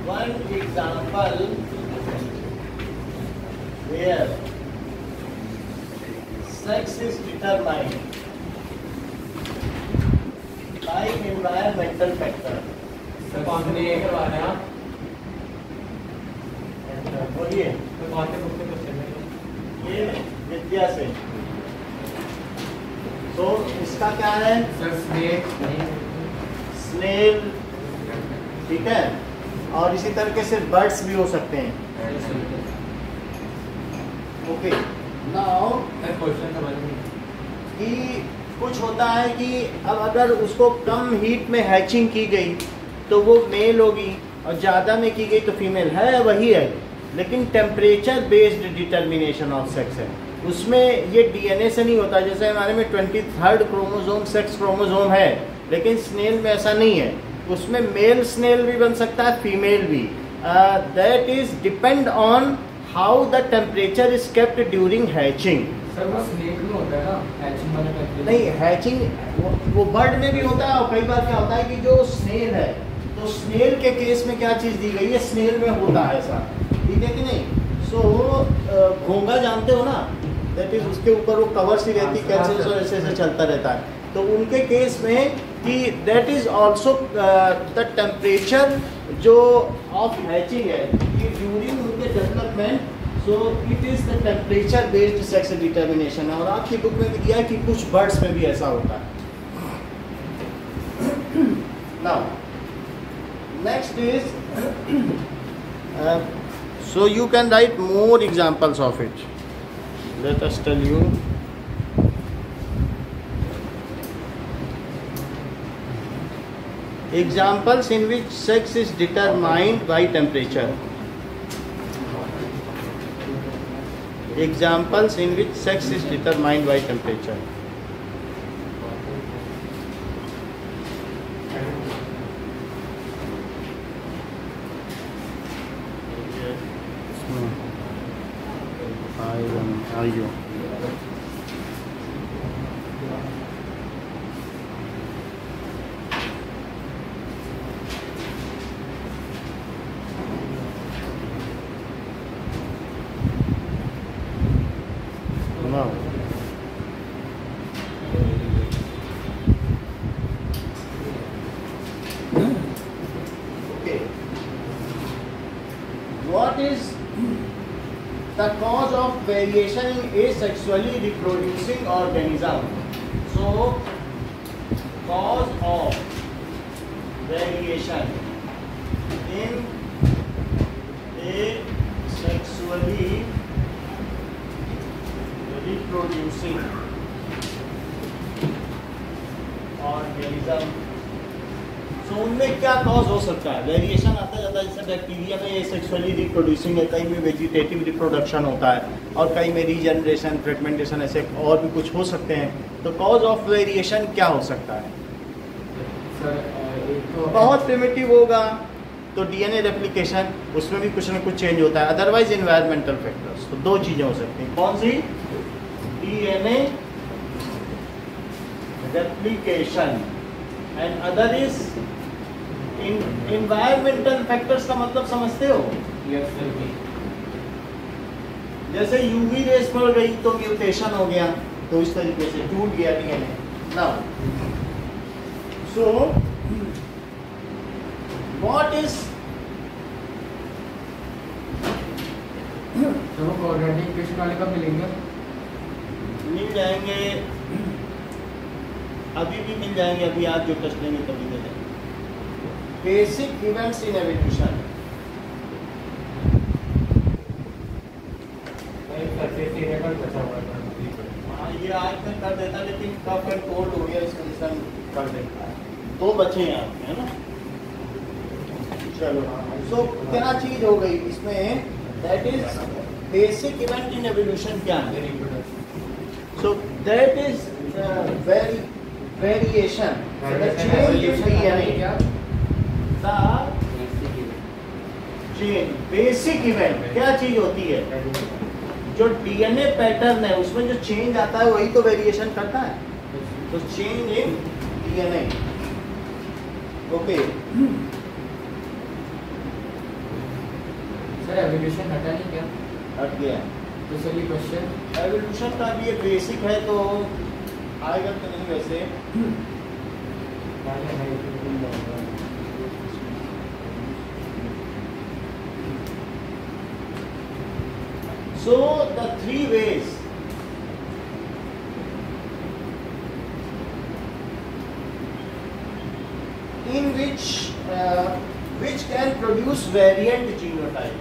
One example where sex is determined by environmental factor. कौन से ये करवा रहे हैं आप? बोलिए। कौन से बुक से क्वेश्चन है? ये विद्या से। तो इसका क्या है? स्नेल, ठीक है, और इसी तरीके से बर्ड्स भी हो सकते हैं। ओके, नाउ क्वेश्चन समझ में कि कुछ होता है कि अब अगर उसको कम हीट में हैचिंग की गई तो वो मेल होगी और ज़्यादा में की गई तो फीमेल है, वही है, लेकिन temperature based determination of sex है। उसमें ये डीएनए से नहीं होता। जैसे हमारे में 23rd क्रोमोसोम सेक्स क्रोमोसोम है, लेकिन स्नेल में ऐसा नहीं है। उसमें मेल स्नेल भी बन सकता है, फीमेल भी। That is depend on how the temperature is kept during hatching. Sir वो स्नेक में होता है ना, हैचिंग वाले टेम्परेचर? नहीं, हैचिंग वो बर्ड में भी होता है, और कई बार क्या होता है कि जो स्नेल है, तो स्नेल के केस में क्या चीज़ दी गई है, स्नेल में होता है ऐसा, ठीक है कि नहीं। सो घोंगा जानते हो ना, दैट इज उसके ऊपर वो कवर सी रहती है, कैंसर और ऐसे ऐसे चलता रहता है। तो उनके केस में कि that is also the temperature जो ऑफ हैचिंग है कि ड्यूरिंग उनके development, so it is the temperature based sex determination. और आपकी बुक में भी दिया है कि कुछ बर्ड्स में भी ऐसा होता है। Now next is, so you can write more examples of it. Let us tell you. Examples in which sex is determined by temperature. Examples in which sex is determined by temperature. Are you? No. Okay. What is the cause of variation in asexually reproducing organism? So, cause of variation in asexually reproducing organism. So, उनमें क्या cause हो सकता है? Variation आता जाता है, जैसे bacteria में ये सेक्सुअली रिप्रोड्यूसिंग है, कई में वेजिटेटिव रिप्रोडक्शन होता है, और कई में रीजनरेशन, फ्रेगमेंटेशन, ऐसे और भी कुछ हो सकते हैं। तो कॉज ऑफ वेरिएशन क्या हो सकता है? सर बहुत प्रिमिटिव होगा तो डीएनए रेप्लिकेशन, उसमें भी कुछ ना कुछ चेंज होता है। अदरवाइज इन्वायरमेंटल फैक्टर्स, तो दो चीज़ें हो सकती हैं। कौन सी? DNA replication, and other is environmental factors. का मतलब समझते हो? Yes sir. जैसे यूवी रेस पड़ गई तो म्यूटेशन हो गया, तो इस तरीके से टूट गया DNA. Now so what is, तो वो कोऑर्डिनेटिंग इक्वेशन वाले कब मिलेंगे? मिल जाएंगे, अभी भी मिल जाएंगे, अभी आप जो टेस्ट लेंगे तभी दे देंगे। Basic events in evolution. हाँ, ये आज तक कर देता, लेकिन कफ एंड कोल्ड हो गया, इस वजह से कर देता है। दो बचे हैं आपके, है ना? चलो, सो क्या चीज हो गई इसमें? That is basic event in evolution. क्या है? So that is variation, the change in DNA, the change, basic event। क्या चीज होती है? जो डीएनए पैटर्न है उसमें जो चेंज आता है वही तो वेरिएशन करता है। तो change in DNA, okay sir evolution हटा नहीं क्या? हट गया। तो सर ये क्वेश्चन एवोल्यूशन का भी ये बेसिक है तो आएगा तो नहीं वैसे। So the three ways in which can produce variant genotype,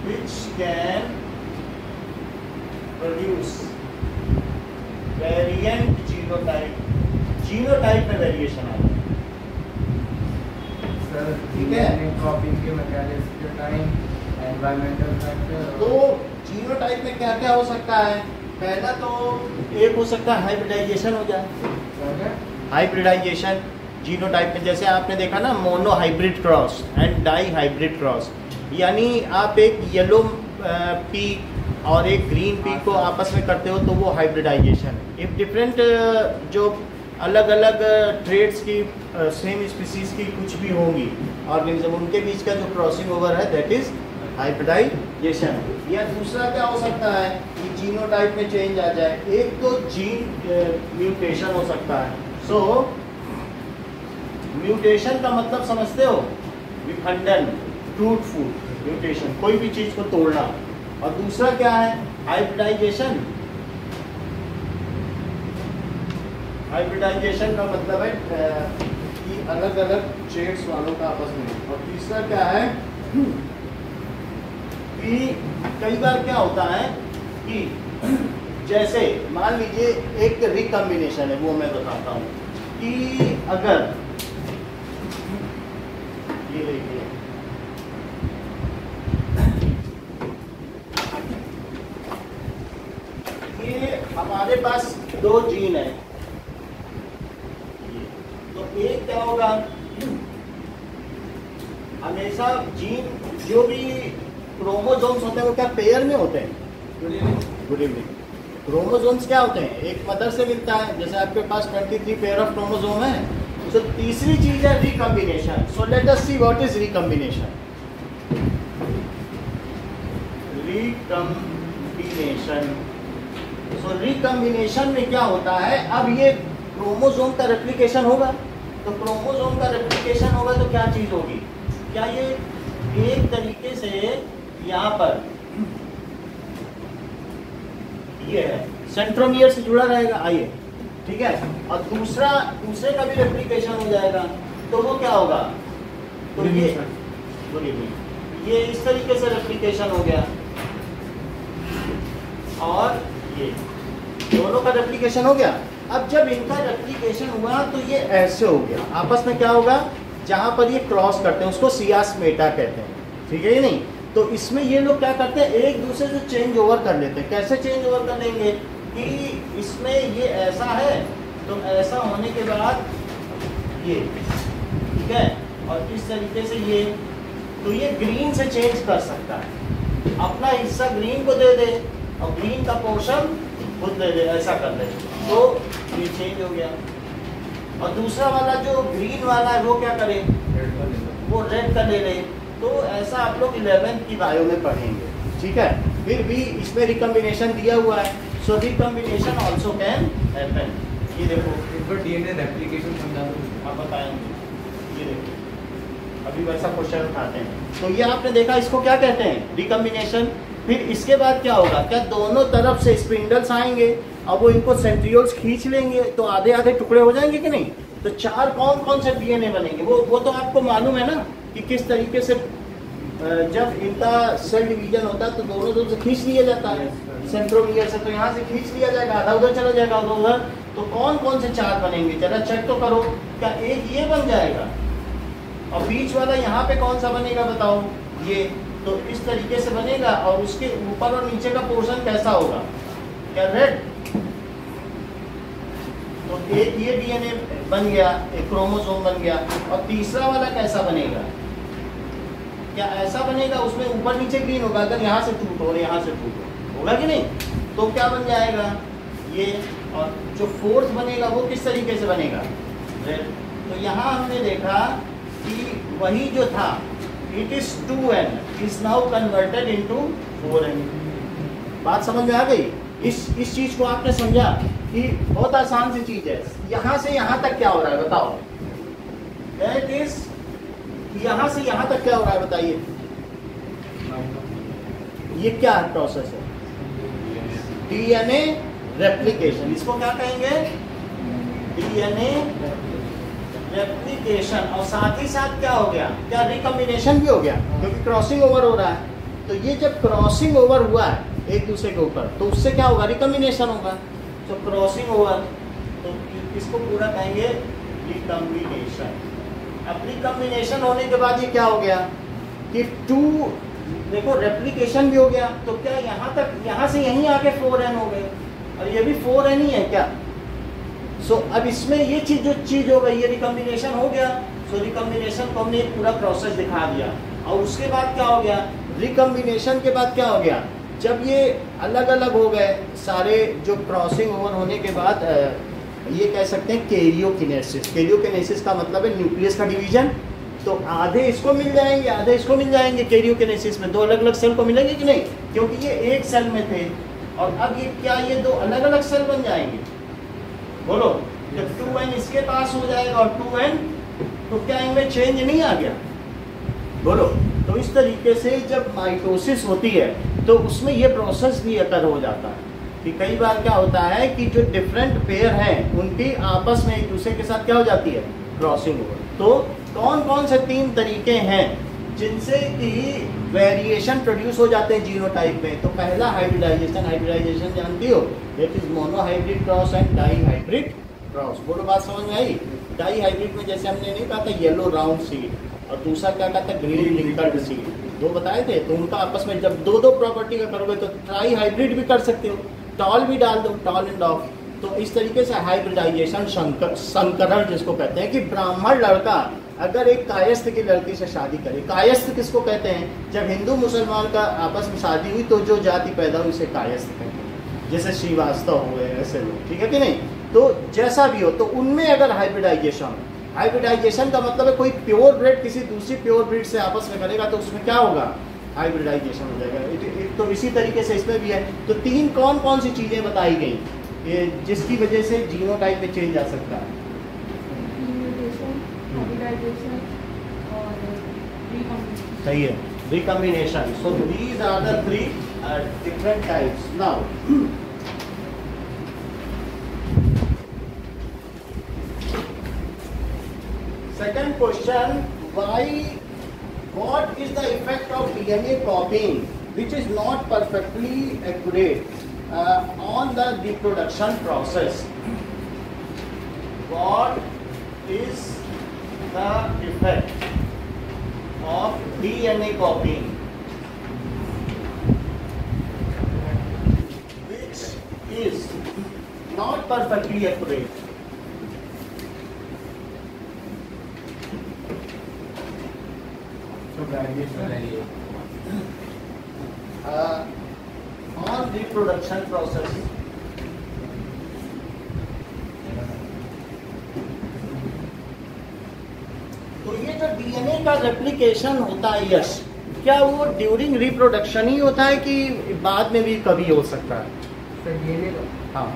which can produce variant genotype, genotype में वेरिएशन आता है। सर ठीक है। क्रॉपिंग के मैकेनिज्म के टाइम एनवायरमेंटल फैक्टर। तो जीनोटाइप में क्या क्या हो सकता है? पहला तो एक हो सकता है हाइब्रिडाइजेशन हो जाए। हाइब्रिडाइजेशन जीनोटाइप में जैसे आपने देखा ना, monohybrid cross and dihybrid cross, यानी आप एक येलो पीक और एक ग्रीन पीक को आपस में करते हो तो वो हाइब्रिडाइजेशन। इफ डिफरेंट जो अलग अलग ट्रेड्स की सेम स्पीसीज की कुछ भी होंगी ऑर्गेनिज्म, उनके बीच का जो क्रॉसिंग ओवर है दैट इज हाइब्रिडाइजेशन। या दूसरा क्या हो सकता है कि जीनोटाइप में चेंज आ जाए। एक तो जीन म्यूटेशन हो सकता है। सो म्यूटेशन का मतलब समझते हो? विखंडन, टूट फूट, म्यूटेशन, कोई भी चीज को तोड़ना। और दूसरा क्या है? हाइब्रिडाइजेशन। हाइब्रिडाइजेशन का मतलब है कि अलग अलग ट्रेड्स वालों का आपस में। और तीसरा क्या है कि कई बार क्या होता है कि जैसे मान लीजिए एक रिकॉम्बिनेशन है, वो मैं बताता हूँ कि अगर ये देखिए ये हमारे पास दो जीन है, तो एक क्या होगा, हमेशा जीन जो भी क्रोमोसोम्स होते हैं वो क्या पेयर में होते हैं? Good evening. क्रोमोसोम्स क्या होते हैं? एक मदर से मिलता है, जैसे आपके पास 23 पेयर ऑफ क्रोमोसोम है। तो तीसरी चीज है recombination. So let us see what is recombination. Recombination, so recombination में क्या होता है, अब ये क्रोमोसोम का रेप्लिकेशन होगा, तो क्रोमोसोम का रेप्लिकेशन होगा तो क्या चीज होगी? क्या ये एक तरीके से यहाँ पर ये है सेंट्रोमियर से जुड़ा रहेगा, आइए ठीक है, और दूसरे का भी रेप्लिकेशन हो जाएगा, तो वो क्या होगा? तो ये इस तरीके से रेप्लिकेशन हो गया, और ये दोनों का रेप्लिकेशन हो गया। अब जब इनका रेप्लिकेशन हुआ तो ये ऐसे हो गया, आपस में क्या होगा, जहां पर ये क्रॉस करते हैं उसको सियास्मेटा कहते हैं, ठीक है ये नहीं? तो इसमें ये लोग क्या करते हैं, एक दूसरे से चेंज ओवर कर लेते हैं। कैसे चेंज ओवर कर लेंगे कि इसमें ये ऐसा है तो ऐसा होने के बाद ये, ठीक है, और इस तरीके से ये, तो ये ग्रीन से चेंज कर सकता है, अपना हिस्सा ग्रीन को दे दे और ग्रीन का पोर्शन खुद ले ले, ऐसा कर ले, तो ये चेंज हो गया। और दूसरा वाला जो ग्रीन वाला है वो क्या करे, वो रेड का ले ले। तो ऐसा आप लोग 11th की बायो में पढ़ेंगे, ठीक है। फिर भी इसमें रिकॉम्बिनेशन दिया हुआ है, सो रिकॉम्बिनेशन आल्सो कैन हैपन। ये देखो इनको डीएनए रेप्लिकेशन समझा दो, आप बताएंगे, ये देखो अभी वैसा क्वेश्चन उठाते हैं। तो ये आपने देखा, इसको क्या कहते हैं, रिकॉम्बिनेशन। फिर इसके बाद क्या होगा, क्या दोनों तरफ से स्पिंडल्स आएंगे और वो इनको सेंट्रियोल्स खींच लेंगे, तो आधे आधे टुकड़े हो जाएंगे कि नहीं? तो चार कौन कौन से डीएनए बनेंगे, वो तो आपको मालूम है ना कि किस तरीके से जब इनका सेल डिवीजन होता है तो दोनों तरफ से खींच लिया जाता है सेंट्रोमियर से, तो यहाँ से खींच लिया जाएगा, आधा उधर चला जाएगा, आधा उधर। तो कौन कौन से चार बनेंगे, जरा चेक तो करो। क्या एक ये बन जाएगा और बीच वाला यहाँ पे कौन सा बनेगा बताओ, ये, तो इस तरीके से बनेगा। और उसके ऊपर और नीचे का पोर्शन कैसा होगा, क्या रेड? तो एक ये डीएनए बन गया, एक क्रोमोसोम बन गया। और तीसरा वाला कैसा बनेगा, क्या ऐसा बनेगा, उसमें ऊपर नीचे ग्रीन होगा, अगर यहाँ से टूट हो यहाँ से टूट होगा कि नहीं? तो क्या बन जाएगा ये। और जो फोर्थ बनेगा वो किस तरीके से बनेगा, रेड। तो यहाँ हमने देखा कि वही जो था it is 2n is now converted into 4n। बात समझ में आ गई? इस चीज को आपने समझा कि बहुत आसान सी चीज है। यहाँ से यहाँ तक क्या हो रहा है बताओ? दैट इज यहाँ से यहाँ तक क्या हो रहा है बताइए? ये क्या प्रोसेस है? DNA replication. इसको क्या कहेंगे? DNA replication. और साथ ही साथ क्या हो गया? क्या रिकॉम्बिनेशन भी हो गया, क्योंकि क्रॉसिंग ओवर हो रहा है। तो ये जब क्रॉसिंग ओवर हुआ है एक दूसरे के ऊपर, तो उससे क्या होगा? रिकॉम्बिनेशन होगा। तो क्रॉसिंग ओवर, तो इसको पूरा कहेंगे रिकॉम्बिनेशन। अब रिकॉम्बिनेशन होने के बाद ये क्या हो गया कि 2, देखो रेप्लिकेशन भी हो गया, तो क्या यहाँ तक, यहाँ से यहीं आके 4n हो गए, और ये भी 4n ही है क्या? सो अब इसमें ये चीज जो चीज हो गई, ये रिकॉम्बिनेशन हो गया। सो रिकॉम्बिनेशन को हमने एक पूरा प्रोसेस दिखा दिया। और उसके बाद क्या हो गया? रिकॉम्बिनेशन के बाद क्या हो गया? जब ये अलग अलग हो गए सारे, जो क्रॉसिंग ओवर होने के बाद ये कह सकते हैं कैरियोकिनेसिस। कैरियोकिनेसिस का मतलब है न्यूक्लियस का डिवीजन। तो आधे इसको मिल जाएंगे, आधे इसको मिल जाएंगे। कैरियोकिनेसिस में 2 अलग अलग सेल को मिलेंगे कि नहीं? क्योंकि ये एक सेल में थे, और अब ये क्या, ये 2 अलग अलग सेल बन जाएंगे? बोलो, जब 2n इसके पास हो जाएगा और 2n, तो क्या इनमें चेंज नहीं आ गया? बोलो। तो इस तरीके से जब माइटोसिस होती है तो उसमें ये प्रोसेस भी अकर हो जाता है कि कई बार क्या होता है कि जो डिफरेंट पेयर हैं उनकी आपस में एक दूसरे के साथ क्या हो जाती है? Crossing over. तो कौन कौन से 3 तरीके हैं जिनसे कि वेरिएशन प्रोड्यूस हो जाते हैं जीनोटाइप में? तो पहला हाइब्रिडाइजेशन। हाइब्रिडाइजेशन जानती हो? That is monohybrid cross and dihybrid cross. बोलो, बात समझ में आई? डाईहाइब्रिड में जैसे हमने नहीं कहा था येलो राउंड सीड, और दूसरा क्या कहा था? Green लिंकर्ड seed. 2 बताए थे। तो उनका आपस में जब 2 प्रॉपर्टी का करोगे तो ट्राई हाइब्रिड भी कर सकते हो, टॉल भी डाल दो, टॉल एंड ऑफ। तो इस तरीके से हाइब्रिडाइजेशन, संकरण जिसको कहते हैं, कि ब्राह्मण लड़का अगर एक कायस्थ की लड़की से शादी करे। कायस्थ किसको कहते हैं? जब हिंदू मुसलमान का आपस में शादी हुई तो जो जाति पैदा हुई उसे कायस्थ कहते हैं। जैसे श्रीवास्तव हुए ऐसे लोग, ठीक है कि नहीं? तो जैसा भी हो, तो उनमें अगर हाइब्रिडाइजेशन, हाइब्रिडाइजेशन का मतलब है कोई प्योर ब्रीड किसी दूसरी प्योर ब्रीड से आपस में करेगा तो उसमें क्या होगा? हाइब्रिडाइजेशन हो जाएगा। तो इसी तरीके से इसमें भी है। तो 3 कौन कौन सी चीजें बताई गई जिसकी वजह से जीनोटाइप में चेंज आ सकता है? सही है, recombination. So these are the 3 different types. Now second question, what is the effect of DNA copying which is not perfectly accurate on the reproduction process? What is the effect of DNA copying which is not perfectly accurate? On reproduction process. तो ये जो DNA का replication होता है, यश, क्या वो during reproduction ही होता है कि बाद में भी कभी हो सकता है? सर डीएनए का, हाँ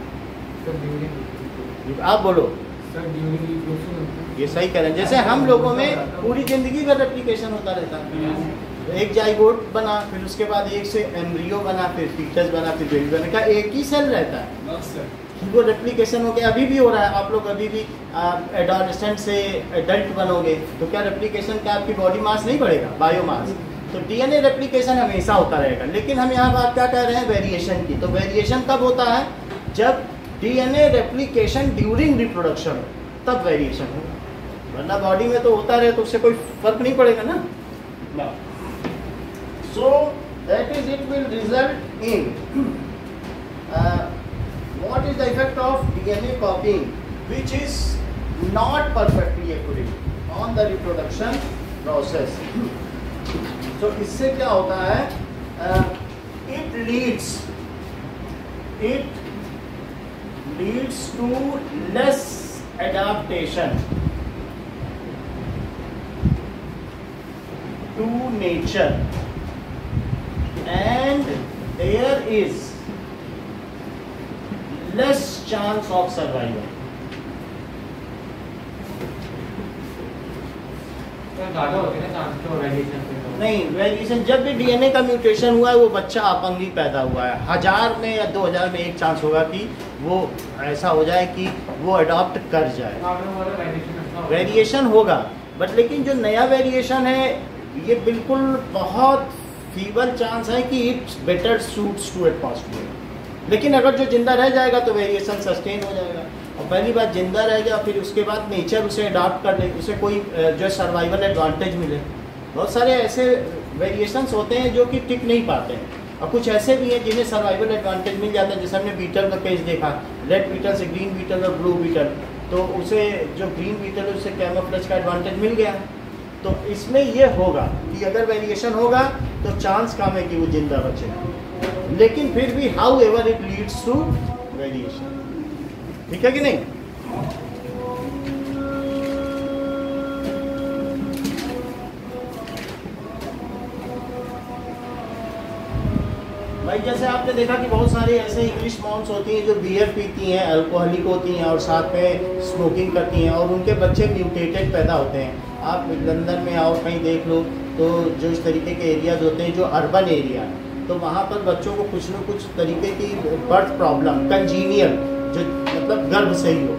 सर ड्यूरिंग, आप बोलो। सर ड्यूरिंग रिप्रोडक्शन होता है। ये सही कह रहे हैं। जैसे हम लोगों में पूरी जिंदगी का रेप्लिकेशन होता रहता है। एक जाइगोट बना, फिर उसके बाद एक से एम्ब्रियो बना, फिर फीटस बना, फिर बेबी बना, का एक ही सेल रहता है। वो रेप्लिकेशन हो गया, अभी भी हो रहा है। आप लोग अभी भी एडोलेसेंट से एडल्ट बनोगे तो क्या रेप्लिकेशन, क्या आपकी बॉडी मास नहीं बढ़ेगा? बायोमास। तो डीएनए रेप्लिकेशन हमेशा होता रहेगा। लेकिन हम यहाँ बात क्या कर रहे हैं? वेरिएशन की। तो वेरिएशन कब होता है? जब डीएनए रेप्लिकेशन ड्यूरिंग रिप्रोडक्शन, तब वेरिएशन होगा। वरना बॉडी में तो होता रहे तो उससे कोई फर्क नहीं पड़ेगा ना। So that is it will result in what is the effect of DNA copying which is not perfectly accurate on the reproduction process? तो इससे क्या होता है? It leads to less adaptation to nature and there is less chance of survival. ज़्यादा होते हैं ना chance तो वेरिएशन पे तो। नहीं, वेरिएशन जब भी डीएनए का म्यूटेशन हुआ है वो बच्चा अपंगी पैदा हुआ है, 1000 में या 2000 में एक चांस होगा कि वो ऐसा हो जाए कि वो अडॉप्ट कर जाए। आपने बोला वेरिएशन वेरिएशन होगा, बट लेकिन जो नया वेरिएशन है ये बिल्कुल बहुत फीबल चांस है कि it's better suits to atmosphere. लेकिन अगर जो जिंदा रह जाएगा तो वेरिएशन सस्टेन हो जाएगा। और पहली बात जिंदा रह गया, फिर उसके बाद नेचर उसे अडॉप्ट कर ले, उसे कोई जो सर्वाइवल एडवांटेज मिले। बहुत सारे ऐसे वेरिएशंस होते हैं जो कि टिक नहीं पाते हैं, और कुछ ऐसे भी हैं जिन्हें सर्वाइवल एडवांटेज मिल जाता है। जैसे हमने बीटल का केस देखा, रेड बीटल से ग्रीन बीटल और ब्लू बीटल, तो उसे जो ग्रीन बीटल है उसे कैमोफ्लेज का एडवांटेज मिल गया। तो इसमें ये होगा कि अगर वेरिएशन होगा तो चांस कम है कि वो जिंदा बचे, लेकिन फिर भी however it leads to variation. ठीक है कि नहीं? भाई जैसे आपने देखा कि बहुत सारे ऐसे इंग्लिश मॉम्स होती हैं जो बियर पीती हैं, अल्कोहलिक होती हैं और साथ में स्मोकिंग करती हैं, और उनके बच्चे म्यूटेटेड पैदा होते हैं। आप लंदन में आओ कहीं देख लो तो जो इस तरीके के एरियाज होते हैं जो अर्बन एरिया है, तो वहाँ पर बच्चों को कुछ न कुछ तरीके की बर्थ प्रॉब्लम, कंजीनियल, जो मतलब गर्भ से ही हो,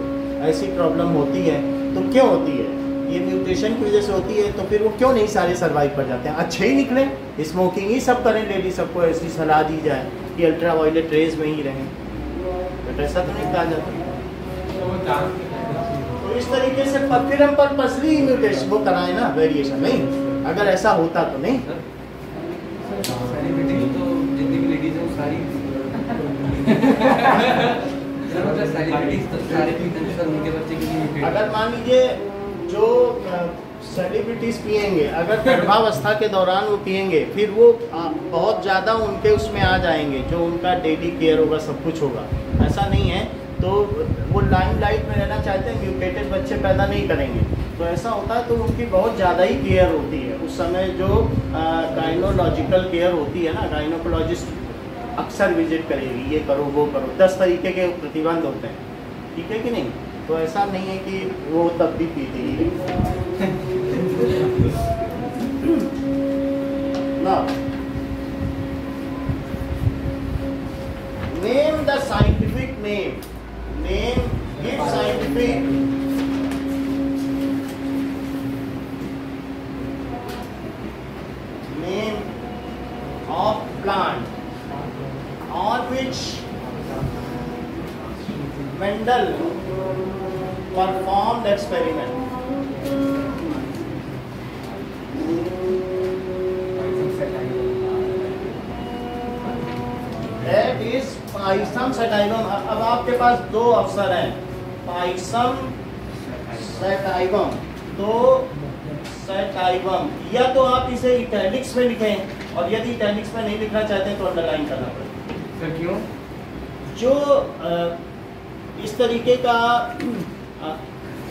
ऐसी प्रॉब्लम होती है। तो क्यों होती है? ये म्यूटेशन की वजह से होती है। तो फिर वो क्यों नहीं सारे सर्वाइव कर जाते हैं? अच्छे ही निकले, स्मोकिंग ही सब करें, लेडी सबको ऐसी सलाह दी जाए कि अल्ट्रा वायलेट रेज में ही रहें, बट ऐसा तो नहीं कहा जाता। तो इस तरीके से फिर हम पर्पसली म्यूटेशन वो कराएं ना, वेरिएशन नहीं। अगर ऐसा होता तो नहीं। सेलिब्रिटी तो जितनी भी लेडीज है सारी सेलिब्रिटीज तो सारे सर उनके बच्चे के लिए। अगर मान लीजिए जो सेलिब्रिटीज पिएंगे, अगर गर्भावस्था के दौरान वो पिएंगे, फिर वो बहुत ज़्यादा उनके उसमें आ जाएंगे, जो उनका डेली केयर होगा, सब कुछ होगा। ऐसा नहीं है, तो वो लाइमलाइट में रहना चाहते हैं, म्यूटेटेड बच्चे पैदा नहीं करेंगे। तो ऐसा होता है तो उनकी बहुत ज़्यादा ही केयर होती है उस समय। जो गाइनोलॉजिकल केयर होती है ना, गाइनोकोलॉजिस्ट अक्सर विजिट करेगी, ये करो वो करो, 10 तरीके के प्रतिबंध होते हैं। ठीक है कि नहीं? तो ऐसा नहीं है कि वो तब भी पीती ही ना। Name the scientific name, give scientific name of plant on which Mendel performed experiment. That is Pisum sativum. अब आपके पास दो अवसर हैं, Pisum sativum। तो sativum, या तो आप इसे इटैलिक्स में लिखें, और यदि इटैलिक्स में नहीं लिखना चाहते हैं तो अंडरलाइन करना पड़ेगा। सर क्यों? जो इस तरीके का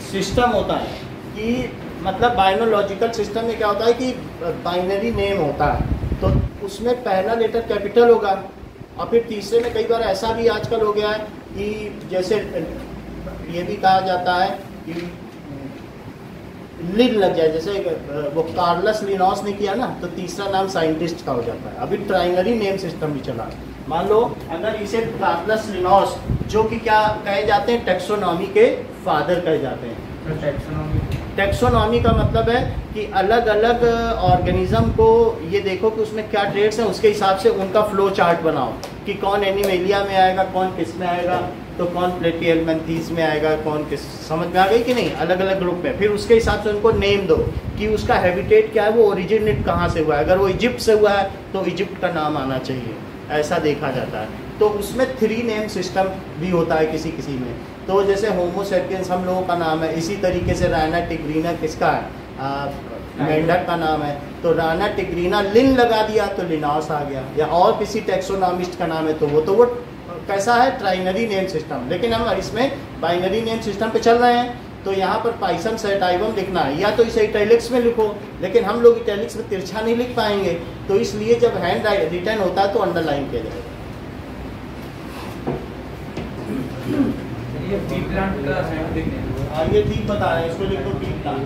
सिस्टम होता है कि मतलब बाइनोलॉजिकल सिस्टम में क्या होता है कि बाइनरी नेम होता है, तो उसमें पहला लेटर कैपिटल होगा, और फिर तीसरे में कई बार ऐसा भी आजकल हो गया है कि जैसे ये भी कहा जाता है कि लिन लग जाए, जैसे वो कार्लस लिनॉस ने किया ना, तो तीसरा नाम साइंटिस्ट का हो जाता है। अभी ट्राइनरी नेम सिस्टम भी चला। मान लो अगर इसे कार्लस लिनॉस, जो कि क्या कहे जाते हैं, टैक्सोनॉमी के फादर कहे जाते हैं। टैक्सोनॉमी का मतलब है कि अलग अलग ऑर्गेनिज्म को ये देखो कि उसमें क्या ट्रेड्स हैं, उसके हिसाब से उनका फ्लो चार्ट बनाओ कि कौन एनिमेलिया में आएगा, कौन किस में आएगा, तो कौन प्लेटियलमेंथीज में आएगा, कौन किस, समझ में आ गई कि नहीं, अलग अलग ग्रुप में। फिर उसके हिसाब से उनको नेम दो कि उसका हैबिटेट क्या है, वो ओरिजिनेट कहाँ से हुआ है। अगर वो इजिप्ट से हुआ है तो इजिप्ट का नाम आना चाहिए, ऐसा देखा जाता है। तो उसमें 3 नेम सिस्टम भी होता है किसी किसी में। तो जैसे होमो सेपियंस हम लोगों का नाम है, इसी तरीके से राना टिग्रीना किसका है, मेंढक का नाम है। तो राना टिग्रीना लिन लगा दिया तो लिनॉस आ गया, या और किसी टैक्सोनॉमिस्ट का नाम है तो वो कैसा है, ट्राइनरी नेम सिस्टम। लेकिन हम इसमें बाइनरी नेम सिस्टम पे चल रहे हैं, तो यहाँ पर पाइसन सेटाइवम लिखना है, या तो इसे इटैलिक्स में लिखो, लेकिन हम लोग इटैलिक्स में तिरछा नहीं लिख पाएंगे, तो इसलिए जब हैंड रिटन होता है तो अंडरलाइन किया जाएगा। ये पी प्लांट का सैंपलिंग है। हाँ, ये ठीक बता रहे हैं, इसको लिखो पी प्लांट।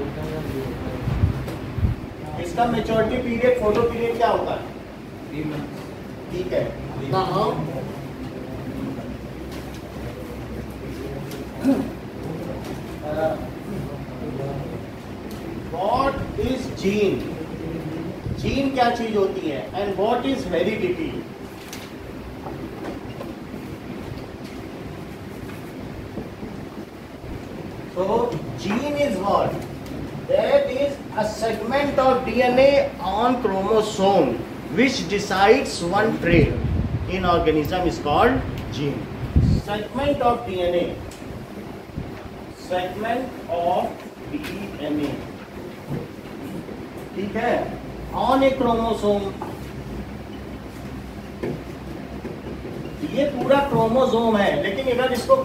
इसका मैच्योरिटी पीरियड, फोटो पीरियड क्या होता है? 3 months। ठीक है। Now what is gene? Gene क्या चीज होती है? And what is heredity? So gene is what? That is a segment of DNA on chromosome which decides one trait in organism is called gene. Segment of DNA. Segment of DNA. ठीक है? On a chromosome. ये पूरा chromosome है, लेकिन अगर इसको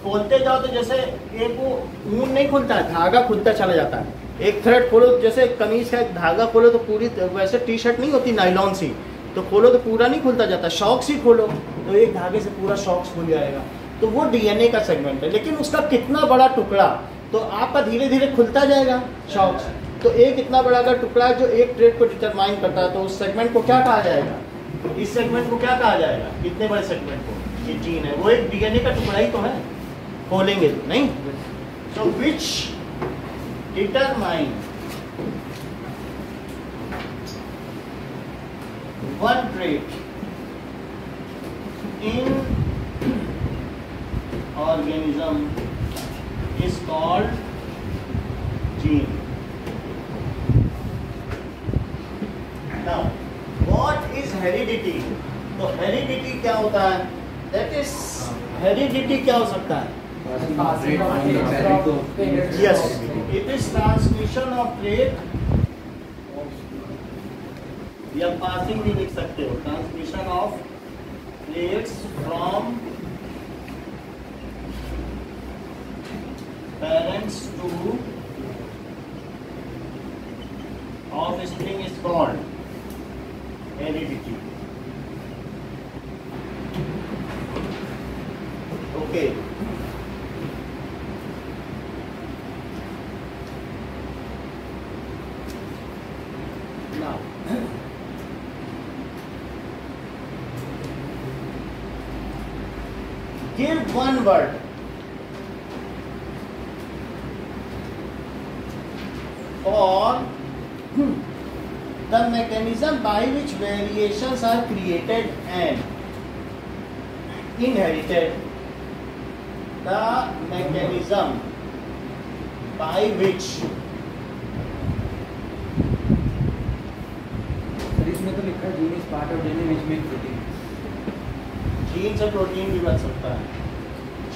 खोलते जाओ तो जैसे एक वो ऊन नहीं खुलता है, धागा खुलता चला जाता है। एक थ्रेड खोलो, जैसे कमीज का एक धागा खोलो तो पूरी, वैसे टी शर्ट नहीं होती नायलॉन सी, तो खोलो तो पूरा नहीं खुलता जाता, शॉक्स ही खोलो तो एक धागे से पूरा शॉक्स खुल जाएगा। तो वो डीएनए का सेगमेंट है, लेकिन उसका कितना बड़ा टुकड़ा, तो आपका धीरे धीरे खुलता जाएगा शॉक्स। तो एक इतना बड़ा अगर टुकड़ा जो एक ट्रेड को डिटरमाइन करता है, तो उस सेगमेंट को क्या कहा जाएगा? इस सेगमेंट को क्या कहा जाएगा? कितने बड़े सेगमेंट को? ये जीन है, वो एक डीएनए का टुकड़ा ही तो है, खोलेंगे तो नहीं। So which determine one trait in organism is called gene. Now what is heredity? तो हेरिडिटी क्या होता है? दैट इज, हेरिडिटी क्या हो सकता है? Yes, it is transmission of trait, या passing भी लिख सकते हो, transmission of traits from parents to offspring is called heredity. Okay. Now, give one word for the mechanism by which variations are created and inherited. The mechanism by which, इसमें तो लिखा है gene is part of DNA which make protein. Gene से protein भी बन सकता है।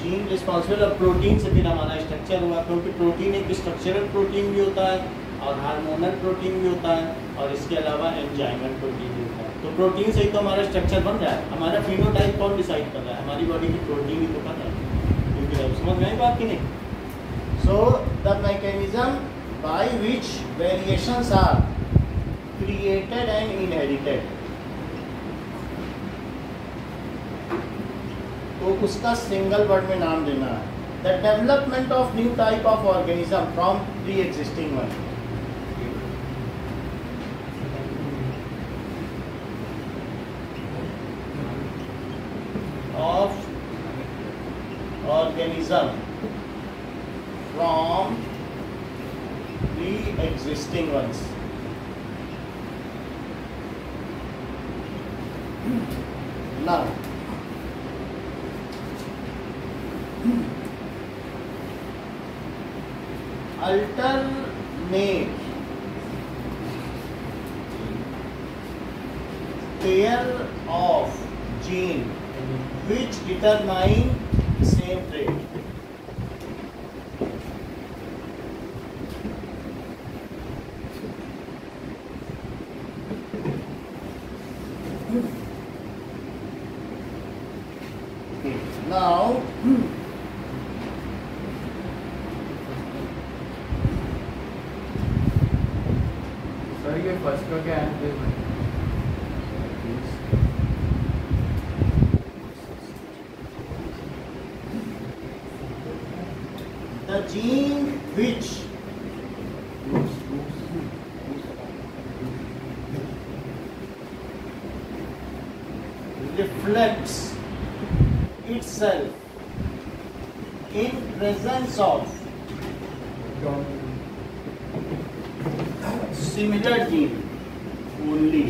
Gene responsible, और प्रोटीन से फिर हमारा स्ट्रक्चर हुआ, क्योंकि प्रोटीन एक स्ट्रक्चरल प्रोटीन भी होता है और हार्मोनल प्रोटीन भी होता है, और इसके अलावा एंजाइमल प्रोटीन भी होता है। तो प्रोटीन से ही तो हमारा स्ट्रक्चर बन रहा है। हमारा फिनोटाइप कौन डिसाइड कर रहा है? हमारी बॉडी की प्रोटीन ही तो कर रहा है। समझ में आई बात की नहीं? So the mechanism by which variations are created and inherited, तो उसका सिंगल वर्ड में नाम देना है। The development of new type of organism from pre existing one. Of organism from pre-existing ones. Now, alternate pair of gene which determine same trait. Now, ये first का क्या है? The gene which reflects itself in presence of similar gene only.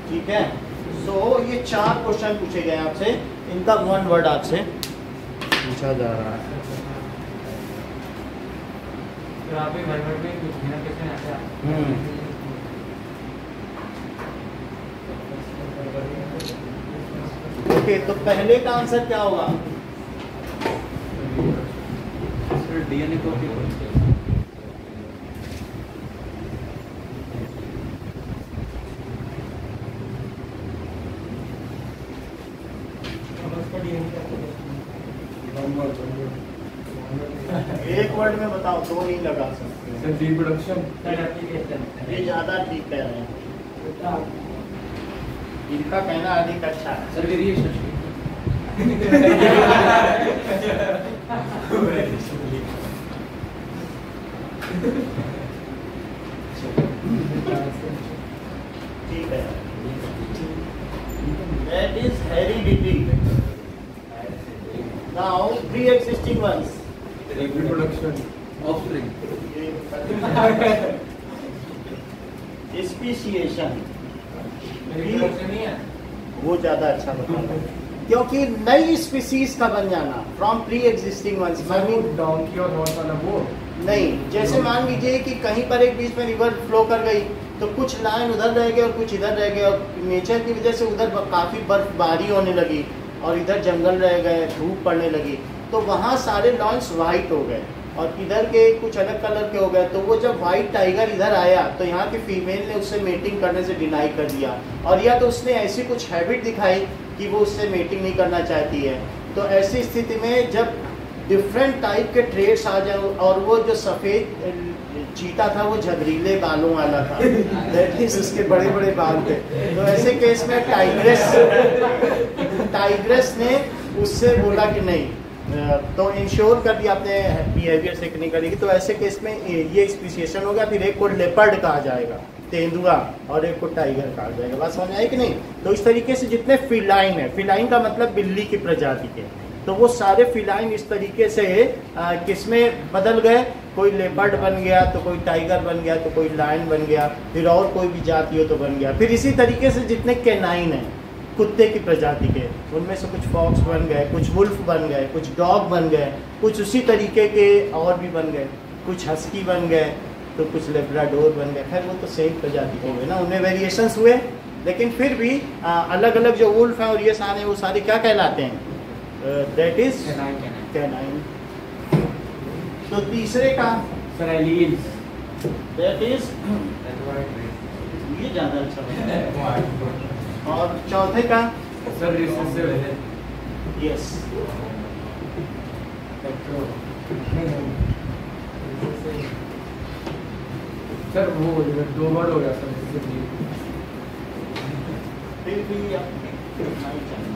ठीक है, सो ये 4 question पूछे गए आपसे, इनका 1 वर्ड आपसे पूछा जा रहा है। तो आप एक वर्ड में कुछ बिना क्वेश्चन आते हैं। ओके, तो पहले का आंसर क्या होगा? डीएनए कॉपी एक वर्ड में बताओ, 2 नहीं लगा सकते। सर रिप्रोडक्शन ये ज़्यादा ठीक कह रहे हैं, इनका कहना अधिक अच्छा है। सर वेरिएशन ठीक है, that is heredity. Now pre-existing ones. Reproduction offspring speciation, reproduction नहीं है वो ज्यादा अच्छा बताता, क्योंकि नई स्पीसीज का बन जाना from pre existing ones. Donkey और हॉर्स वाला वो नहीं, जैसे मान लीजिए कि कहीं पर एक बीच में रिवर फ्लो कर गई, तो कुछ लाइन उधर रह गए और कुछ इधर रह गए, और नेचर की वजह से उधर काफी बर्फबारी होने लगी और इधर जंगल रह गए, धूप पड़ने लगी, तो वहाँ सारे लॉन्स वाइट हो गए और इधर के कुछ अलग कलर के हो गए। तो वो जब वाइट टाइगर इधर आया तो यहाँ की फीमेल ने उससे मेटिंग करने से डिनाई कर दिया, और या तो उसने ऐसी कुछ हैबिट दिखाई कि वो उससे मेटिंग नहीं करना चाहती है। तो ऐसी स्थिति में जब डिफरेंट टाइप के ट्रेड्स आ जाए, और वो जो सफ़ेद चीता था वो झगरीले बालों वाला था, दैट इज उसके बड़े बड़े बाल थे, तो ऐसे केस में टाइग्रेस ने उससे बोला कि नहीं, तो इंश्योर कर दिया आपने बिहेवियर से नहीं करेगी, तो ऐसे केस में ये स्पीशिएशन होगा। फिर एक को लेपर्ड कहा जाएगा, तेंदुआ, और एक को टाइगर कहा जाएगा। बात समझ आई कि नहीं? तो इस तरीके से जितने फिलाइन है, फिलाइन का मतलब बिल्ली की प्रजाति के, तो वो सारे फिलाइन इस तरीके से किसमें बदल गए, कोई लेपर्ड बन गया, तो कोई टाइगर बन गया, तो कोई लायन बन गया, फिर और कोई भी जाति हो तो बन गया। फिर इसी तरीके से जितने कैनाइन हैं कुत्ते की प्रजाति के, उनमें से कुछ फॉक्स बन गए, कुछ वुल्फ बन गए, कुछ डॉग बन गए, कुछ उसी तरीके के और भी बन गए, कुछ हस्की बन गए, तो कुछ लेब्राडोर बन गए। खैर वो तो सेम प्रजाति के हुए ना, उनमें वेरिएशंस हुए, लेकिन फिर भी अलग अलग जो वुल्फ हैं और ये सारे, वो सारे क्या कहलाते हैं? That is canine. तो तीसरे का सर एलील्स, दैट इज, ये ज़्यादा अच्छा है। और चौथे का सर रिसेसिव, यस, सर वो 2 वर्ड हो गया सर। फिर भी आप नहीं चाहिए।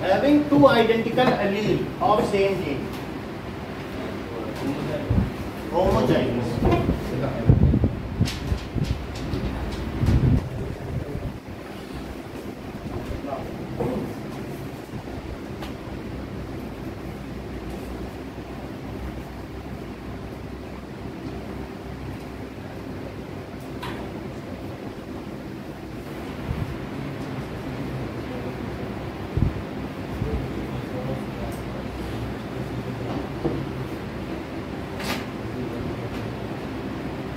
Having 2 identical allele of same gene, homozygous.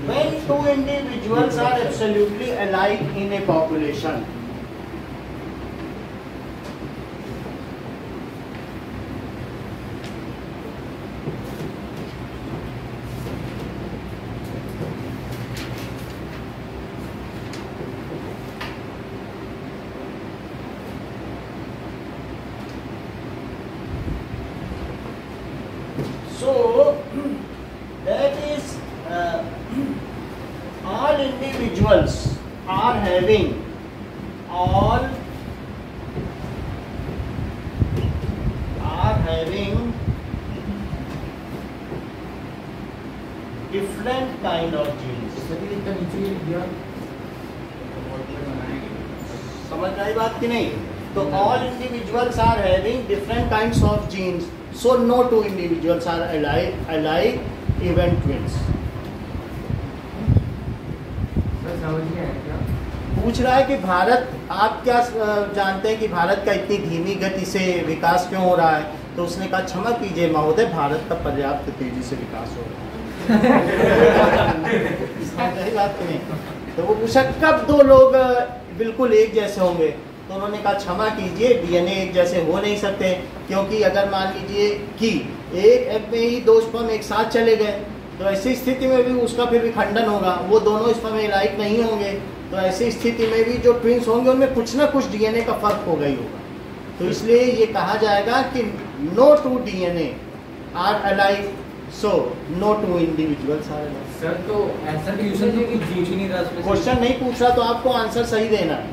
When two individuals are absolutely alike in a population, so that is all individuals are having different kind of genes. समझ में आई बात कि नहीं? तो all individuals are having different kinds of genes, so no two individuals are alike even twins. पूछ रहा है कि भारत, आप क्या जानते हैं कि भारत का इतनी धीमी गति से विकास क्यों हो रहा है? तो उसने कहा क्षमा कीजिए महोदय, भारत का पर्याप्त तेजी से विकास हो रहा है। बात नहीं। तो वो पूछा कब दो लोग बिल्कुल एक जैसे होंगे? तो उन्होंने कहा क्षमा कीजिए, डीएनए एक जैसे हो नहीं सकते, क्योंकि अगर मान लीजिए कि एक एग में ही दो स्पर्म एक साथ चले गए तो ऐसी स्थिति में भी उसका फिर विखंडन होगा, वो दोनों स्पर्म लाइक नहीं होंगे। तो ऐसी स्थिति में भी जो ट्विंस होंगे उनमें कुछ ना कुछ डीएनए का फर्क होगा ही होगा। तो इसलिए ये कहा जाएगा कि no two DNA are alike, so no two individuals are alike. Sir तो ऐसा क्वेश्चन है कि जीन ही नहीं था, क्वेश्चन नहीं पूछ रहा तो आपको आंसर सही देना है।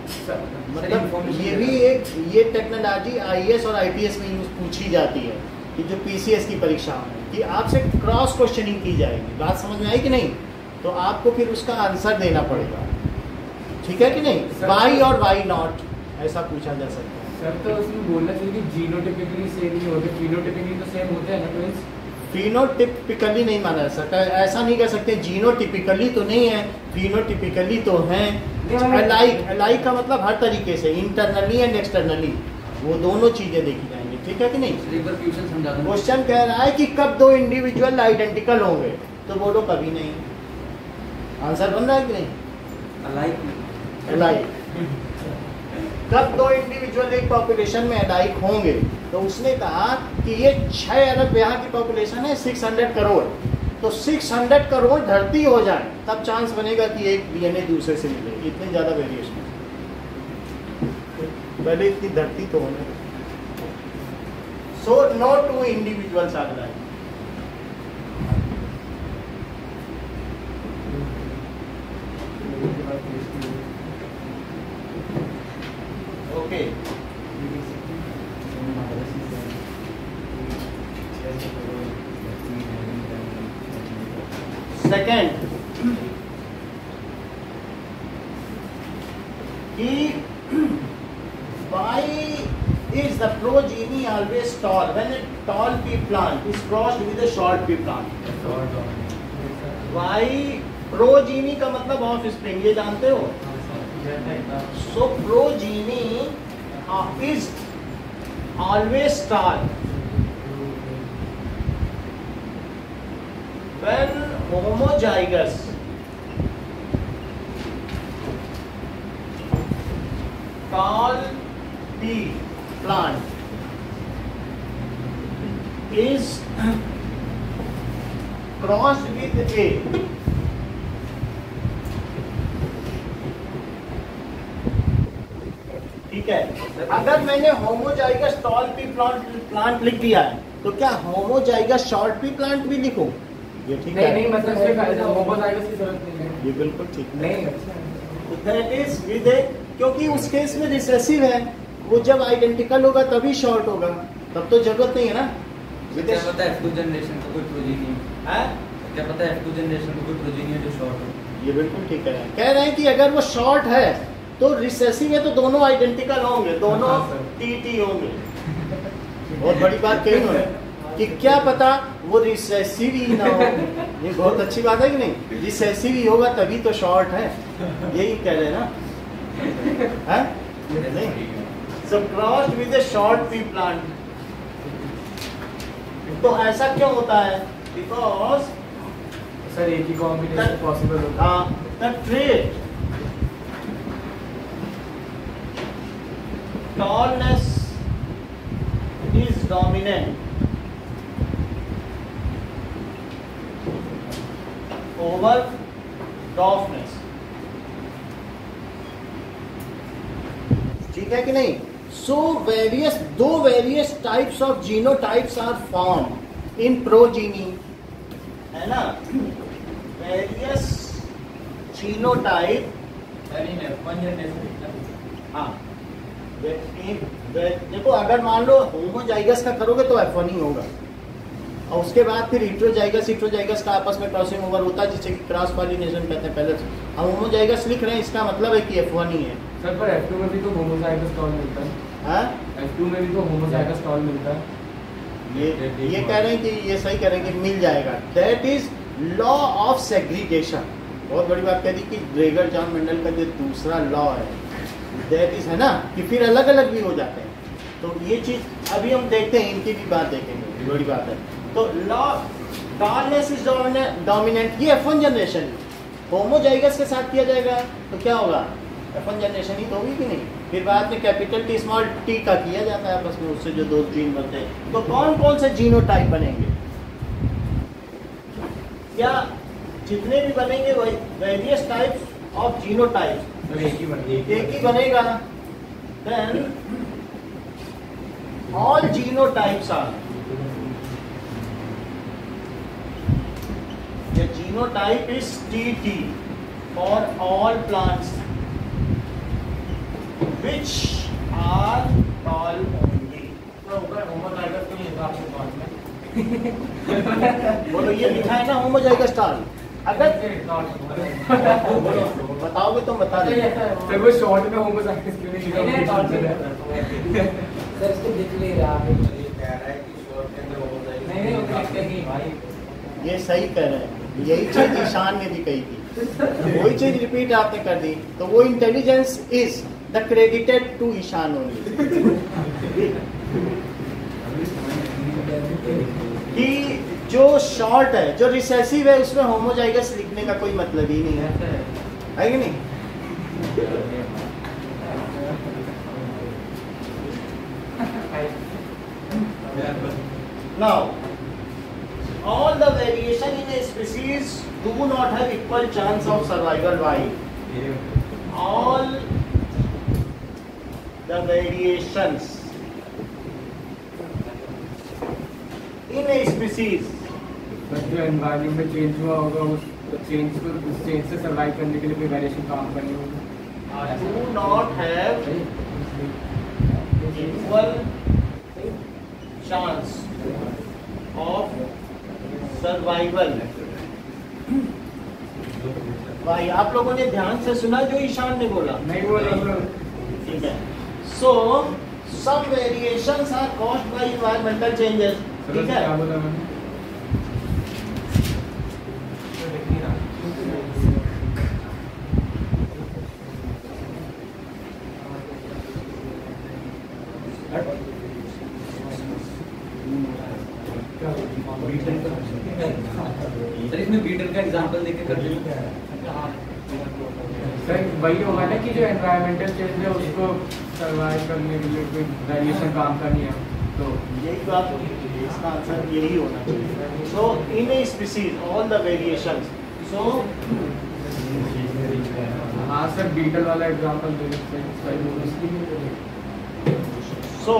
मतलब ये भी एक ये टेक्नोलॉजी आईएएस और आईपीएस में यूज पूछी जाती है कि जो पीसीएस की परीक्षा में कि आपसे क्रॉस क्वेश्चनिंग की जाएगी। बात समझ में आई कि नहीं? तो आपको फिर उसका आंसर देना पड़ेगा, ठीक है कि नहीं? वाई और वाई नॉट ऐसा पूछा जा सकता है। सर तो उसमें बोलना चाहिए कि जीनोटिपिकली सेम नहीं होते, फिनोटिपिकली तो सेम होते हैं ना ट्विंस। फिनोटिपिकली नहीं माना जा सकता, ऐसा नहीं कह सकते जीनोटिपिकली तो नहीं है, फिनोटिपिकली तो हैं। अलाइक, अलाइक का मतलब हर तरीके से, इंटरनली एंड एक्सटर्नली, वो दोनों चीजें देखी जाएंगी, ठीक है कि नहीं? क्वेश्चन कह रहा है कि कब दो इंडिविजुअल आइडेंटिकल होंगे, तो बोलो कभी नहीं। आंसर बन रहा है कि नहीं? अलाइक। कब दो इंडिविजुअल एक पॉपुलेशन में अलाइक होंगे? तो उसने कहा कि ये 6 अरब यहाँ की पॉपुलेशन है, 600 करोड़, तो 600 करोड़ धरती हो जाए तब चांस बनेगा कि एक डीएनए दूसरे से मिले। इतने ज्यादा वेरिएशन, पहले इतनी धरती तो होने। So no two individuals are alike. Okay, second कि why is the progeny always tall when a tall pea plant is crossed with a short pea plant? Why progeny का मतलब ऑफ स्प्रिंग, ये जानते हो? So progeny is always tall when homozygous tall pea plant is crossed with a ठीक है। अगर मैंने homozygous tall P plant लिख दिया है तो क्या होमोजाइगस शॉर्ट पी प्लांट भी लिखूं? ये ठीक है? नहीं, मतलब इसमें होमोजाइगस की जरूरत नहीं है। ये बिल्कुल ठीक नहीं। दैट इज विद ए, क्योंकि उस केस में रिसेसिव है, वो जब आइडेंटिकल होगा तभी शॉर्ट होगा, तब तो जरूरत नहीं है ना। क्या पता है F2 जनरेशन का कोई प्रोजेनी है? क्या पता है F2 जनरेशन का कोई प्रोजेनी है जो शॉर्ट हो? ये बिल्कुल ठीक है। कह रहे हैं कि अगर वो शॉर्ट है तो रिसेसिव है तो दोनों आइडेंटिकल होंगे, दोनों टीटी होंगे। बहुत बड़ी बात कही उन्होंने कि क्या पता वो रिसेसिव ही ना हो। ये बहुत अच्छी बात है कि नहीं? रिसेसिव ही होगा तभी तो शॉर्ट है, यही कह रहे हैं ना? है नहीं? So crossed with a short pea plant. तो ऐसा क्यों होता है? बिकॉज सर एक ही कॉम्बिनेशन पॉसिबल होगा। the trait tallness is dominant over dwarfness, ठीक है कि नहीं? So various types of genotypes are formed in progeny, है ना? Various genotype, हाँ देखो, अगर मान लो होमोजाइगस का करोगे तो F1 ही होगा, और उसके बाद फिर हिट्रोजाइगस का आपस में क्रॉसिंग ओवर होता है, जिसे क्रॉस पॉलिनेशन कहते हैं। पहले हम होमोजाइगस लिख रहे हैं, इसका मतलब है कि F1 ही है। सर पर F2 में भी तो होमोजाइगस टॉल मिलता है। हाँ, F2 में भी तो होमोजाइगस टॉल मिलता है। ये कह रहे हैं कि ये सही कह रहे हैं कि मिल जाएगा। That is law of segregation. बहुत बड़ी बात कह दी कि ड्रेगर जॉन मेंडल का जो दूसरा लॉ है, दैट इज, है ना, कि फिर अलग अलग भी हो जाते हैं। तो ये चीज अभी हम देखते हैं, इनकी भी बात देखेंगे, बड़ी बात है। तो लॉ टॉलनेस इज डोमिनेंट, ये F1 जनरेशन होमोजाइगस के साथ किया जाएगा तो क्या होगा? F1 जनरेशन ही तो होगी कि नहीं? फिर बाद में कैपिटल T स्मॉल t का किया जाता है आपस में, उससे जो दो जीन बनते हैं। तो कौन कौन से जीनोटाइप बनेंगे? या जितने भी बनेंगे वही वेरियस टाइप्स ऑफ जीनोटाइप्स, एक ही बनेगा। Then all genotypes are, the genotype is TT for all plants which are tall only. बोलो, ये लिखा है ना होमोजाइगस टॉल। अगर बताओगे तो बता देंगे। सर वो शॉर्ट में होमोजाइगस क्यों नहीं लिखा? सर इसको लिख ले रहा है, ये कह रहा है कि शॉर्ट के अंदर होमोजाइगस नहीं, वो लिखते नहीं भाई। ये सही कह रहे हैं, यही चीज ईशान ने भी कही थी, वही चीज रिपीट आपने कर दी। तो वो intelligence is the credited to Ishan only, कि जो शॉर्ट है, जो रिसेसिव है, उसमें होमोजाइगस लिखने का कोई मतलब ही नहीं है कि नहीं? Now, all the variation in a species do not have equal chance of survival. Why? All the variations in a species, जो एनवायरनमेंट में चेंज हुआ होगा, उस चेंज से सर्वाइव करने के लिए कोई वेरिएशन काम करनी होगी, do not have equal chance of survival. भाई आप लोगों ने ध्यान से सुना जो ईशान ने बोला? नहीं बोला। ठीक है। So some variations are caused by environmental changes. ठीक है। क्या बोला मैंने? इसमें बीटर का एग्जांपल देके कर दीजिए। सर वही होगा ना कि जो एनवायरमेंटल चेंज है उसको सर्वाइव करने के लिए कोई वेरिएशन काम करनी है, तो यही बात होगी, इसका आंसर यही होना चाहिए। So in a species all the variations, so हाँ सर बीटल वाला एग्जांपल दे सकते हैं। so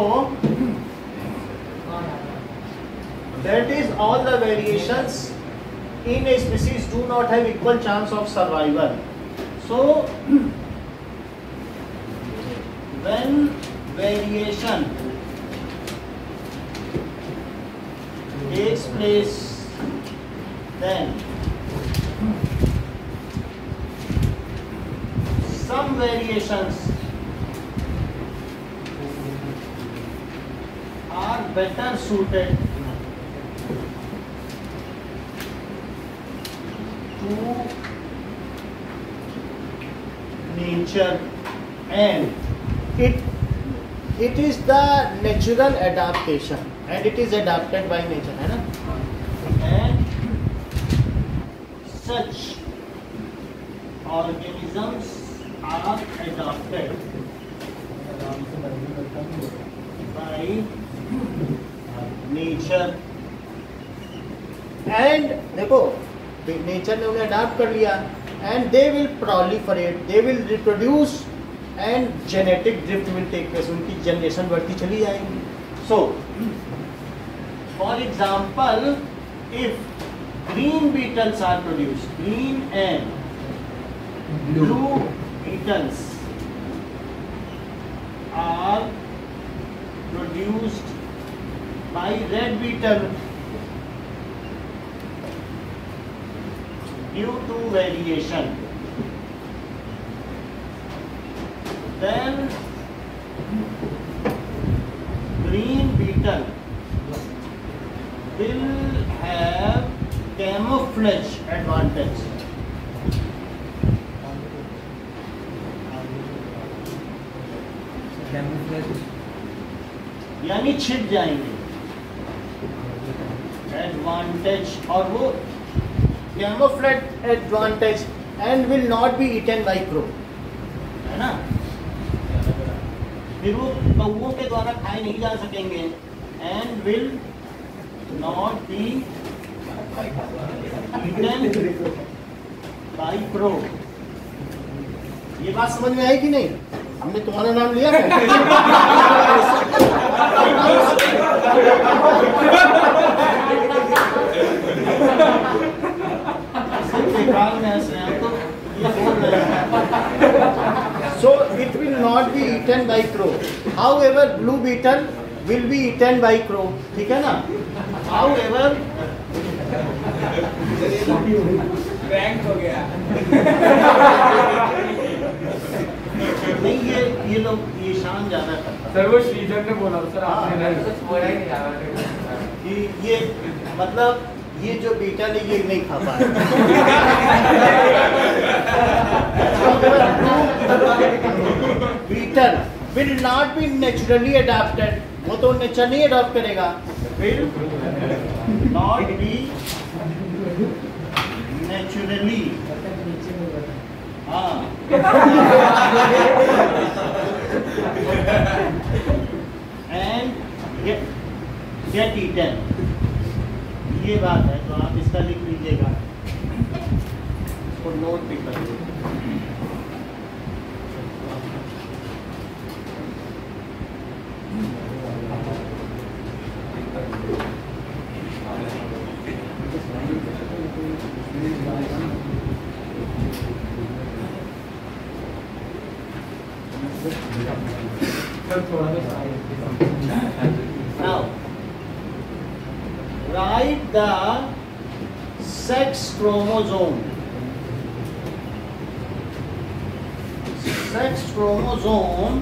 that is all the variations in a species do not have equal chance of survival. So when variation takes place, then some variations are better suited to nature, and it is the natural adaptation, and it is adapted by nature, है ना? And such organisms are adopted by nature and देखो nature ने उन्हें adopt कर लिया and they will proliferate, they will reproduce and genetic drift will take place, उनकी generation बढ़ती चली जाएगी. So for example, if green beetles are produced, green and blue beetles are produced by red beetle due to variation, then green beetle will have camouflage advantage. यानी छिप जाएंगे advantage, और वो camouflage advantage and will not be eaten by crow, है ना. फिर वो कौओं के द्वारा खाए नहीं जा सकेंगे and will not be eaten by crow. ये बात समझ में आई कि नहीं? हमने तुम्हारा नाम लिया है? So it will not be eaten by crow. However, blue beetle will be eaten by crow. ठीक है ना? However, रैंक हो गया. नहीं, ये लोग ये शान ज्यादा करता. सर वो श्रीधर ने बोला सर, आपने नहीं बोला ही नहीं यार. ये मतलब ये जो बीटल है ये नहीं खा पाए. Beetle will not be naturally adapted, वो तो नेचर नहीं अडॉप्ट करेगा. will not be naturally, हाँ, and get eaten. ये बात है, तो आप इसका लिख लीजिएगा और नोट भी कर लीजिए. Now, write the sex chromosome. Sex chromosome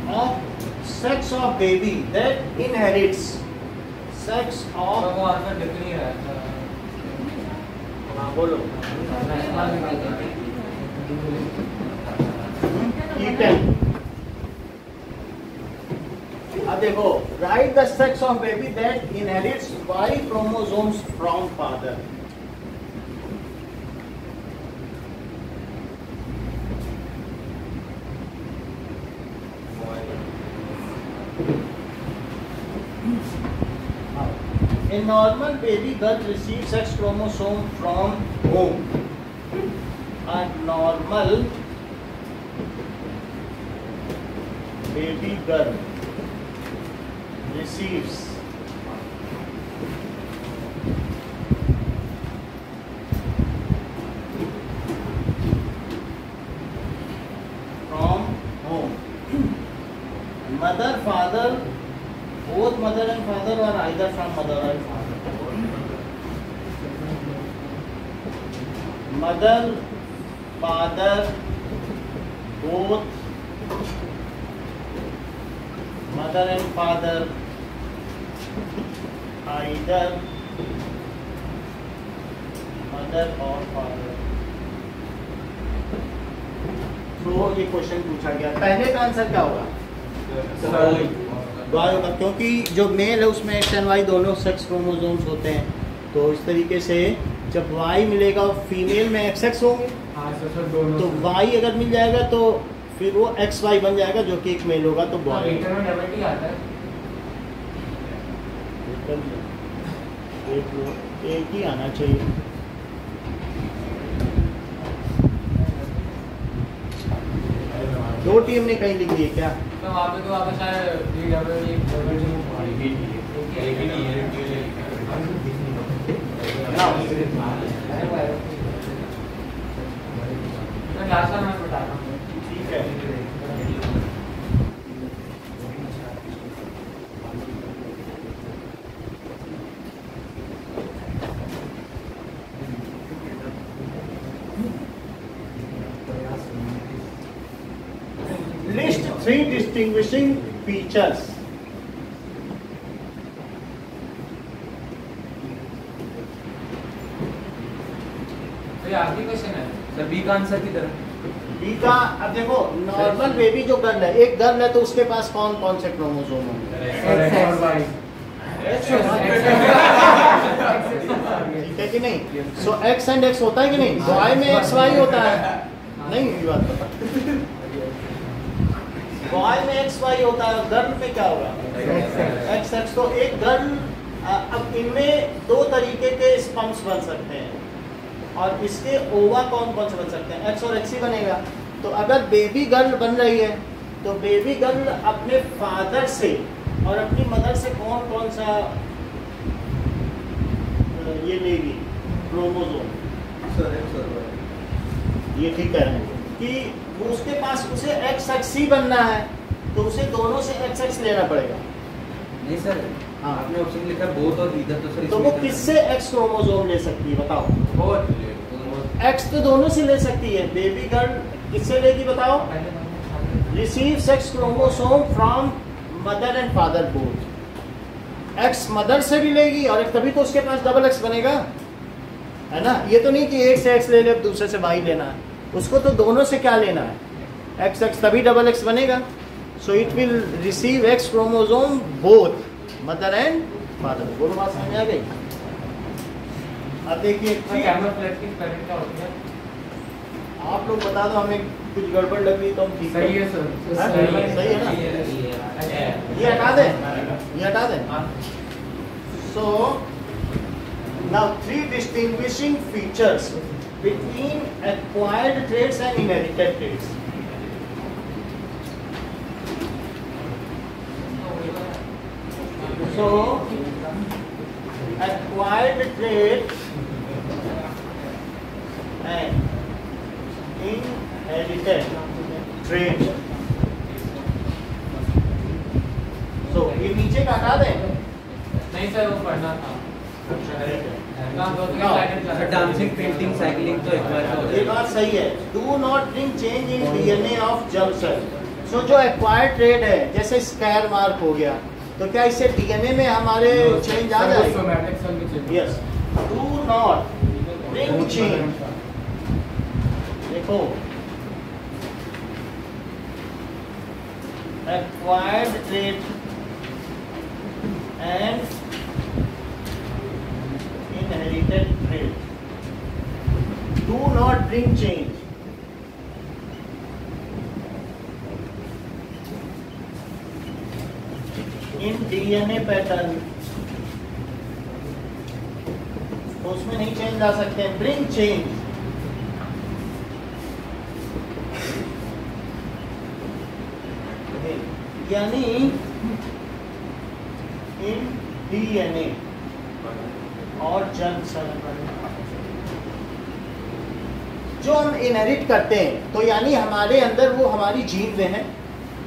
of sex of baby that inherits. Sex of वो आंसर दिख नहीं रहा है. हाँ बोलो. Eaten. अब देखो, write the sex of baby that inherits Y chromosomes from father. A normal baby girl receives sex chromosome from whom? A normal baby girl receives from whom? Mother, father, both mother and father, or either from mother or father? Mother, father, both mother and father, either mother or father. तो ये question पूछा गया, पहले का answer क्या होगा? Y होगा, क्योंकि जो मेल है उसमें एक्स एंड वाई दोनों सेक्स क्रोमोसोम्स होते हैं। तो इस तरीके से जब वाई मिलेगा और फीमेल में एक्स एक्स होंगे, तो वाई अगर मिल जाएगा तो फिर वो एक्स वाई बन जाएगा, जो कि एक मेल होगा तो बॉय। एक ही आना चाहिए। दो टीम ने कहीं लिख दी है क्या? तो वहाँ पे तो आपका ठीक है। List 3 distinguishing features. तो ये आखिरी क्वेश्चन है सर बी का आंसर किधर है? बी का, अब देखो नॉर्मल बेबी जो गर्ल है, एक गर्ल है तो उसके पास कौन कौन से क्रोमोसोम होंगे? ठीक है कि नहीं? सो एक्स एंड एक्स होता है कि नहीं? बॉय में एक्स वाई होता है, नहीं ये बात पता। बॉय में एक्स वाई होता है, गर्ल में क्या होगा? X x. तो एक गर्ल, अब इनमें दो तरीके के स्पर्म्स बन सकते हैं, और इसके ओवा कौन कौन से बन सकते हैं? एक्स और एक्स ही बनेगा। तो अगर बेबी गर्ल बन रही है तो बेबी गर्ल अपने फादर से और अपनी मदर से कौन कौन सा ये लेगी क्रोमोसोम? ये ठीक कह रहे हैं कि वो उसके पास उसे एक्स एक्स ही बनना है, तो उसे दोनों से एक्स एक्स लेना पड़ेगा। नहीं सर, हाँ, आपने ऑप्शन लिखा बोथ और इधर तो सर तो वो किससे एक्स क्रोमोसोम ले सकती है बताओ? बहुत एक्स तो दोनों से ले सकती है। बेबी गर्ल किससे लेगी बताओ? Receive sex chromosome from mother and father both. X mother से भी लेगी, और तभी तो उसके पास डबल एक्स बनेगा, है ना? ये तो नहीं कि एक से एक्स ले ले दूसरे से वाई लेना है, उसको तो दोनों से क्या लेना है? एक्स एक्स, तभी डबल एक्स बनेगा। So it will receive x chromosome both mother and father. बोलो बात समझ आ गई? अब देखिए आप लोग बता दो, हमें कुछ गड़बड़ लग रही तो हम ठीक सही है सर, सही है ना? ये हटा दें, ये हटा दें। So now 3 distinguishing features between acquired traits and inherited traits. So acquired trait and inherited trait. So ये नीचे का हटा दें। नहीं सर, वो पढ़ना था। सर डांसिंग, पेंटिंग, साइकिलिंग तो एक बार ये बात सही है। Do not bring change in DNA of germ cell. So जो एक्वायर्ड ट्रेट है, जैसे स्क्वायर मार्क हो गया, तो क्या इससे डीएनए में हमारे चेंज आ जाएगा? Yes. Do not bring change. देखो acquired trait and inherited trait do not bring change in DNA pattern। तो उसमें नहीं चेंज ला सकते हैं। bring change यानी in DNA और जर्म सेल जो हम इनहेरिट करते हैं, तो यानी हमारे अंदर वो हमारी जीन में है।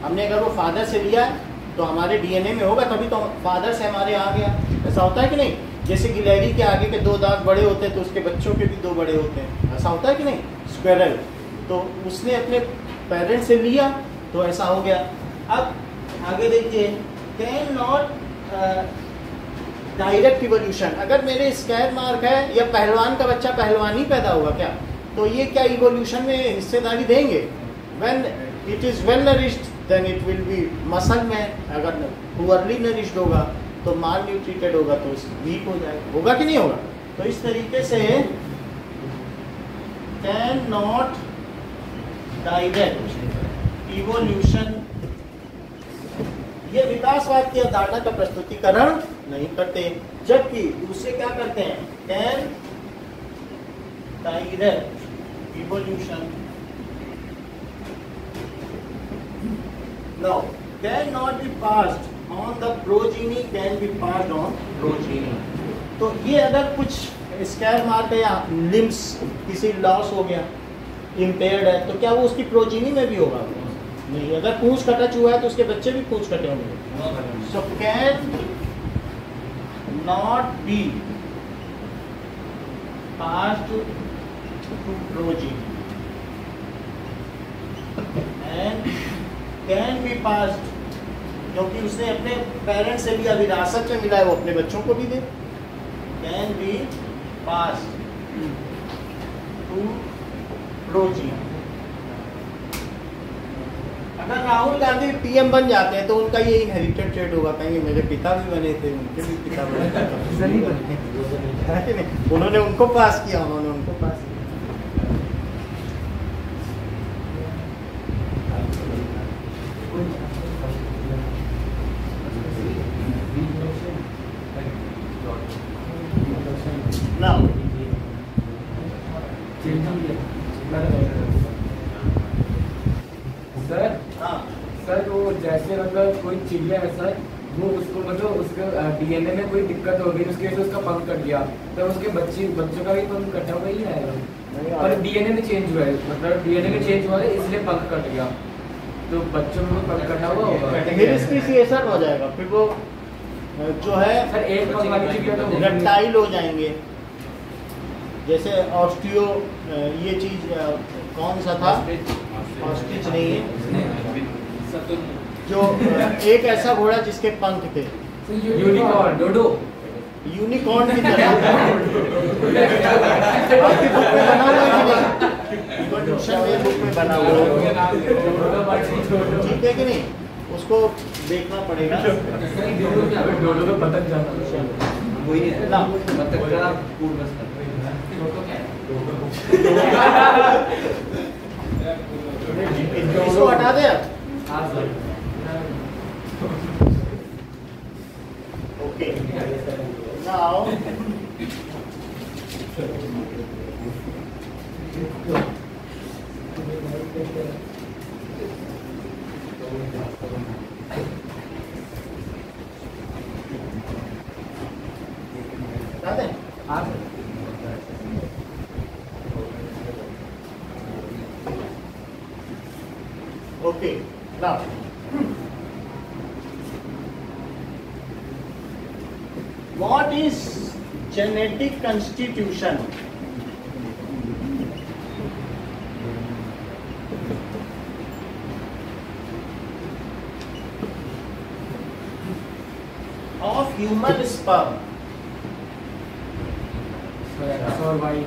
हमने अगर वो फादर से लिया है तो हमारे डीएनए में होगा, तभी तो फादर से हमारे आ गया। ऐसा होता है कि नहीं? जैसे गिलहरी के आगे के 2 दांत बड़े होते हैं तो उसके बच्चों के भी 2 बड़े होते हैं, ऐसा होता है कि नहीं? स्क्वेरल, तो उसने अपने पेरेंट्स से लिया तो ऐसा हो गया। अब आगे देखिए, कैन नॉट डायरेक्ट इवोल्यूशन। अगर मेरे स्क्वायर मार्क है या पहलवान का बच्चा पहलवान ही पैदा होगा क्या, तो ये क्या इवोल्यूशन में हिस्सेदारी देंगे? When it is well nourished then it will be muscle में अगर पुअरली नरिश्ड होगा तो माल न्यूट्रिटेड होगा तो वीक हो जाएगा, होगा कि नहीं होगा। तो इस तरीके से कैन नॉट डायरेक्ट इवोल्यूशन, ये विकासवाद की अवधारणा का प्रस्तुतिकरण नहीं करते, जबकि दूसरे क्या करते हैं, can direct evolution. Now can not be passed on the progeny, can be passed on progeny. तो ये अगर कुछ स्कैर मार्क या लिम्स किसी लॉस हो गया, इम्पेयर्ड है, तो क्या वो उसकी प्रोजीनी में भी होगा? नहीं। अगर पूंछ कटा चूहा है तो उसके बच्चे भी पूंछ कटे होंगे। So can not be passed to progeny and can be passed, क्योंकि उसने अपने पेरेंट्स से लिया, विरासत में मिला है, वो अपने बच्चों को भी दे। Can be passed to progeny. अगर राहुल गांधी पीएम बन जाते हैं तो उनका ये इनहेरिटेड ट्रेड होगा, कहेंगे मेरे पिता भी बने थे, उनके भी पिता बने थे, उन्होंने उनको पास किया, उन्होंने उनको पास किया। Now, सर हाँ सर वो जैसे मतलब कोई चिड़िया है सर, वो उसको मतलब उसके डीएनए में कोई दिक्कत हो गई, उसके वजह से उसका पंख कट गया, तो उसके बच्चों का भी पंख कटा हुआ ही है, पर डीएनए में चेंज हुआ है, मतलब डीएनए में चेंज हुआ है इसलिए पंख कट गया, तो बच्चों में पंख कटा हुआ होगा, फिर स्पेसिएशन हो जाएगा, फिर वो जो है सर एक पंख वाली चिड़िया तो रेप्टाइल हो जाएंगे। जैसे ऑस्टियो, ये चीज कौन सा था, ऑस्ट्रिच नहीं है, जो एक ऐसा घोड़ा जिसके पंख थे, यूनिकॉर्न, डोडो, यूनिकॉर्न की तरह आपकी बुक में बना हुआ है कि नहीं, इवोल्यूशन में बुक में बना हुआ है, ठीक है कि नहीं, उसको देखना पड़ेगा। डोडो का पतंग जाता वही है ना, मतलब का पूर्ण इसको हटा दे। ओके, नाउ हटा दे। Okay, now what is genetic constitution? Of human sperm? और भाई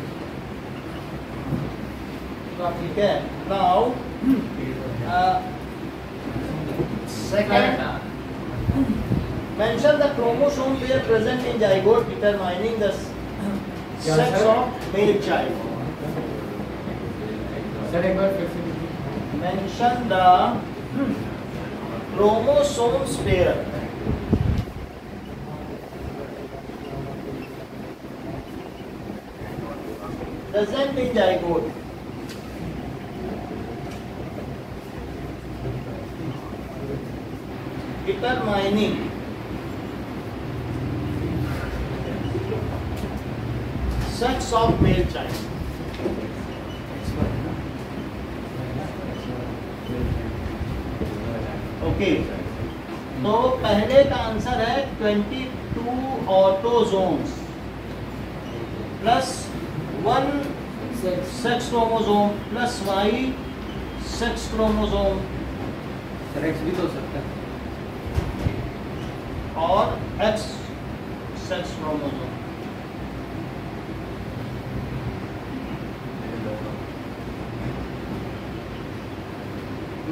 ठीक है, now second, mention the chromosome pair present in zygote determining the sex of male child. Sir एक बार फिर से लिखिए। Mention the chromosomes pair present in zygote determining sex of male child. Okay, तो पहले का आंसर है 22 autosomes plus 1 sex chromosome plus y sex chromosome sir x भी तो हो सकता है और x sex chromosome.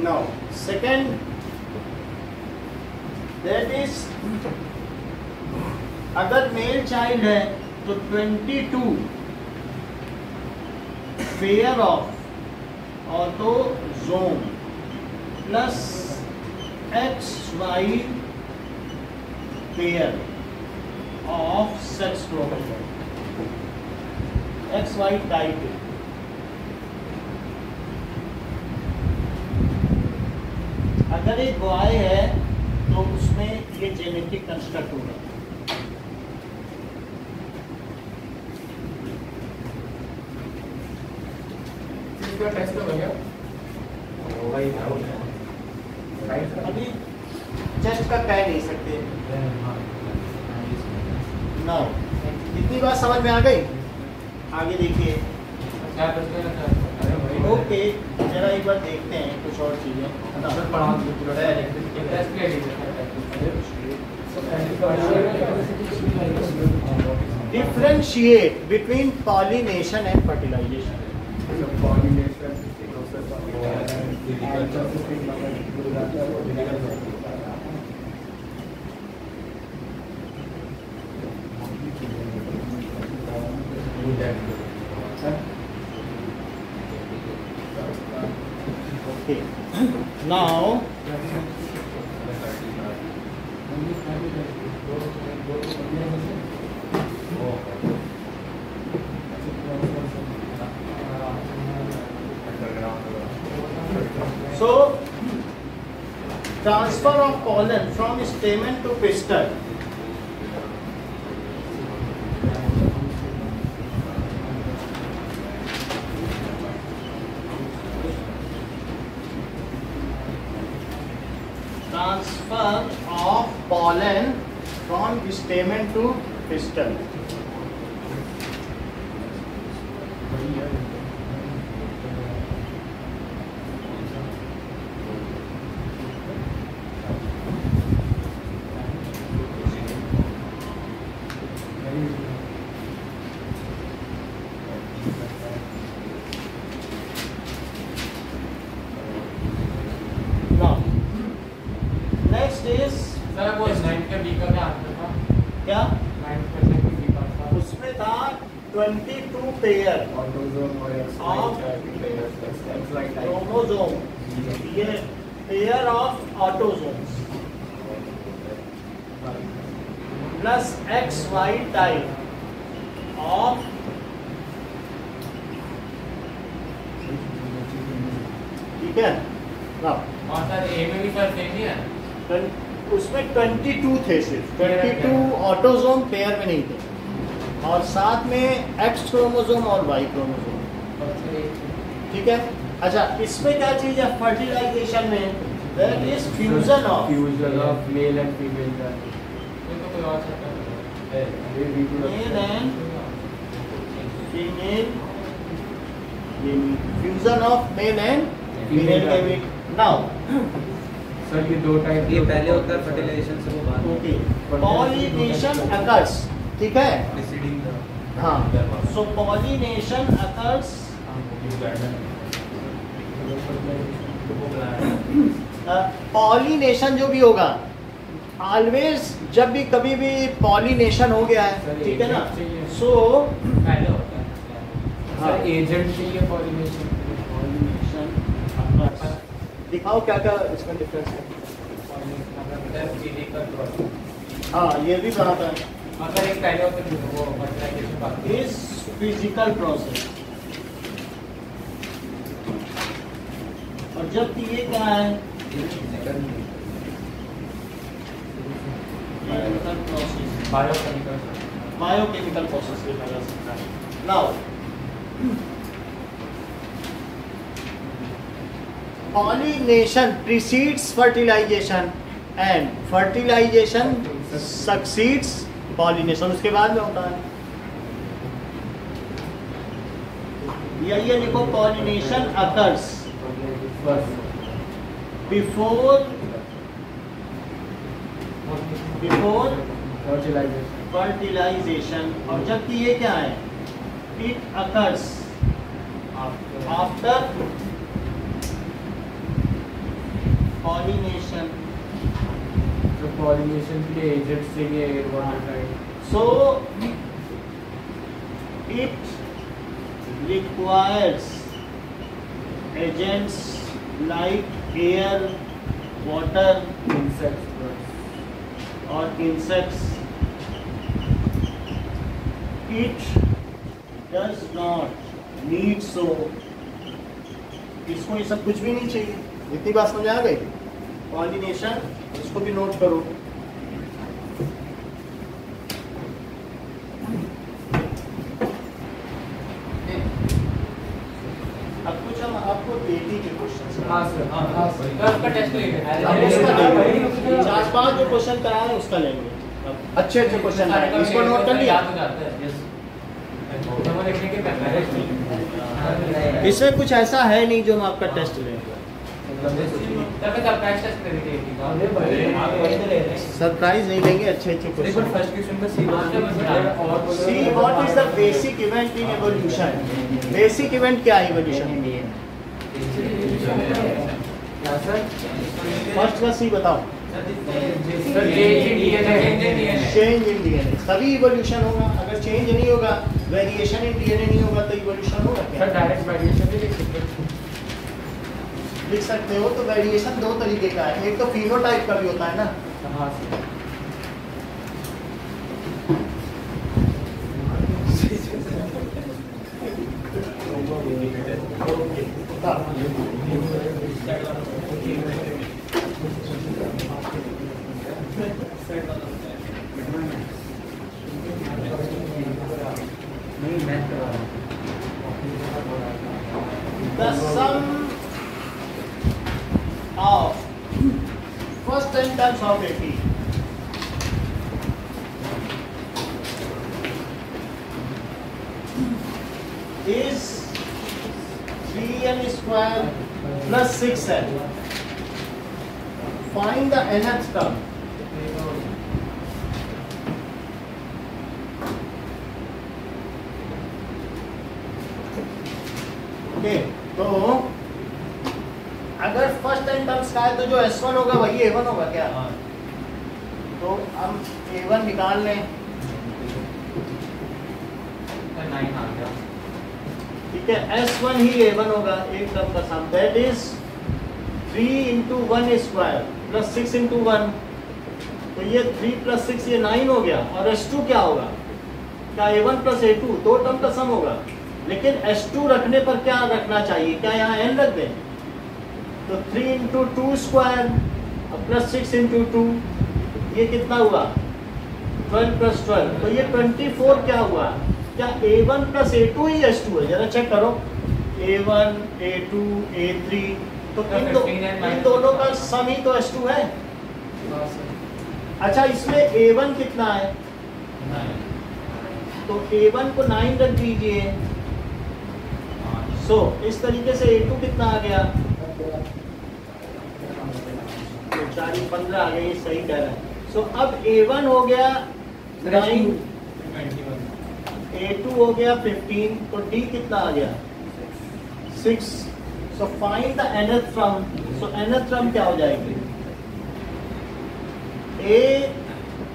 Now second that is, अगर मेल चाइल्ड है तो 22 pair of autosome plus XY pair of sex chromosome, XY type. अगर एक बॉय है तो उसमें ये जेनेटिक कंस्ट्रक्ट होगा। इसका टेस्ट हो गया होगा ही अभी चेस्ट का कह नहीं सकते ना। इतनी बात समझ में आ गई? आगे देखिए। ओके, जरा एक बार देखते हैं कुछ और चीजें। Differentiate between pollination and fertilization. Okay. Now, so transfer of pollen from stamen to pistil. Transfer of pollen from stamen to pistil. Now, next is sir वो 9 का बी का क्या आंसर था? क्या? 9% का बी का था उसमें था 22 पेयर ऑटोजोम और Of XY टाइप क्रोमोसोम, ये pair of autosomes plus XY type of, ठीक है ना? और सर ए में भी सर सेम ही है। उसमें 22 थे, सिर्फ 22 ऑटोसोम पेयर में नहीं थे, और साथ में X क्रोमोसोम और Y क्रोमोसोम, ठीक है। अच्छा, इसमें क्या चीज है फर्टिलाइजेशन में? That is fusion of male and female का। ये तो कोई और सकता है male and female, fusion of male and female gamete. Now sir ये दो टाइप ये पहले होता है फर्टिलाइजेशन से, वो बाद में। ओके, पॉलिनेशन अकर्स, ठीक है। प्रीसीडिंग हाँ, सो पॉलिनेशन अकर्स, पॉलिनेशन जो भी होगा ऑलवेज, जब भी कभी भी पॉलिनेशन हो गया है, ठीक है ना, सो पहले होता है सर एजेंट चाहिए पॉलिनेशन। दिखाओ क्या क्या इसमें डिफरेंस है। फिजिकल प्रोसेस, हाँ, ये भी बनाता है अगर एक पहले होता है वो फर्टिलाइजेशन बाकी इज फिजिकल प्रोसेस, और जबकि ये क्या है chemical process, biochemical. Biochemical process भी लगा सकता है। Now pollination precedes fertilization and fertilization succeeds pollination, उसके बाद में होता है। ये लिखो, pollination occurs before fertilization, और जबकि ये क्या है, it occurs after pollination, pollination के लिए एजेंट्स चाहिए air water type. So it requires agents like air, water insects or insects. It does not need so. इसको ये सब कुछ भी नहीं चाहिए। इतनी बात समझ आ गई? पॉलिनेशन, इसको भी नोट करो। अब कुछ हम आपको एटी के क्वेश्चन। हाँ सर। आपका टेस्ट लेंगे। अब उसका लेंगे। 4-5 जो क्वेश्चन कराए हैं उसका लेंगे। अब अच्छे क्वेश्चन आए, इसको नोट कर लिया। इसमें कुछ ऐसा है नहीं जो हम आपका टेस्ट लेंगे। सरप्राइज नहीं लेंगे, अच्छे क्वेश्चन। फर्स्ट क्वेश्चन में see what is the basic event in evolution? Basic event क्या है एवोल्यूशन? फर्स्ट का सी बताओ। Change in DNA. तभी इवोल्यूशन होगा। अगर चेंज नहीं होगा, वेरिएशन इन डीएनए नहीं होगा तो इवोल्यूशन होगा क्या? डायरेक्ट वेरिएशन भी लिख सकते हो। तो वेरिएशन दो तरीके का है, एक तो फिनोटाइप का भी होता है ना। हाँ The sum of first 10 terms of 80 is 3n square plus 6n. Find the nth term. Okay, तो अगर फर्स्ट 10 टर्म्स का है तो जो S1 होगा वही A1 होगा क्या? तो हम A1 निकाल लें। ठीक है, S1 ही A1 होगा, एक टर्म का sum. That is 3 into 1 square plus 6 into 1। तो ये 3 plus 6 ये 9 हो गया। और S2 क्या होगा? क्या A1 plus A2 दो टर्म का सम होगा। लेकिन S2 रखने पर क्या रखना चाहिए? क्या यहाँ n रख दें? तो 3 into 2 स्क्वायर प्लस 6 into 2 ये कितना हुआ? 12 plus 12। तो ये 24 क्या हुआ? क्या A1 plus A2 ही S2 है? जरा चेक करो। A1, A2, A3 तो इन दोनों का सम ही तो S2 है। अच्छा, इसमें A1 कितना है? तो A1 को 9 रख दीजिए। सो इस तरीके से A2 कितना आ गया? तो 4 15 आ गया, ये सही कह रहा है। सो अब A1 हो गया 9, A2 हो गया 15, तो D कितना आ गया? 6। So find the nth term. So nth term क्या हो जाएगी? A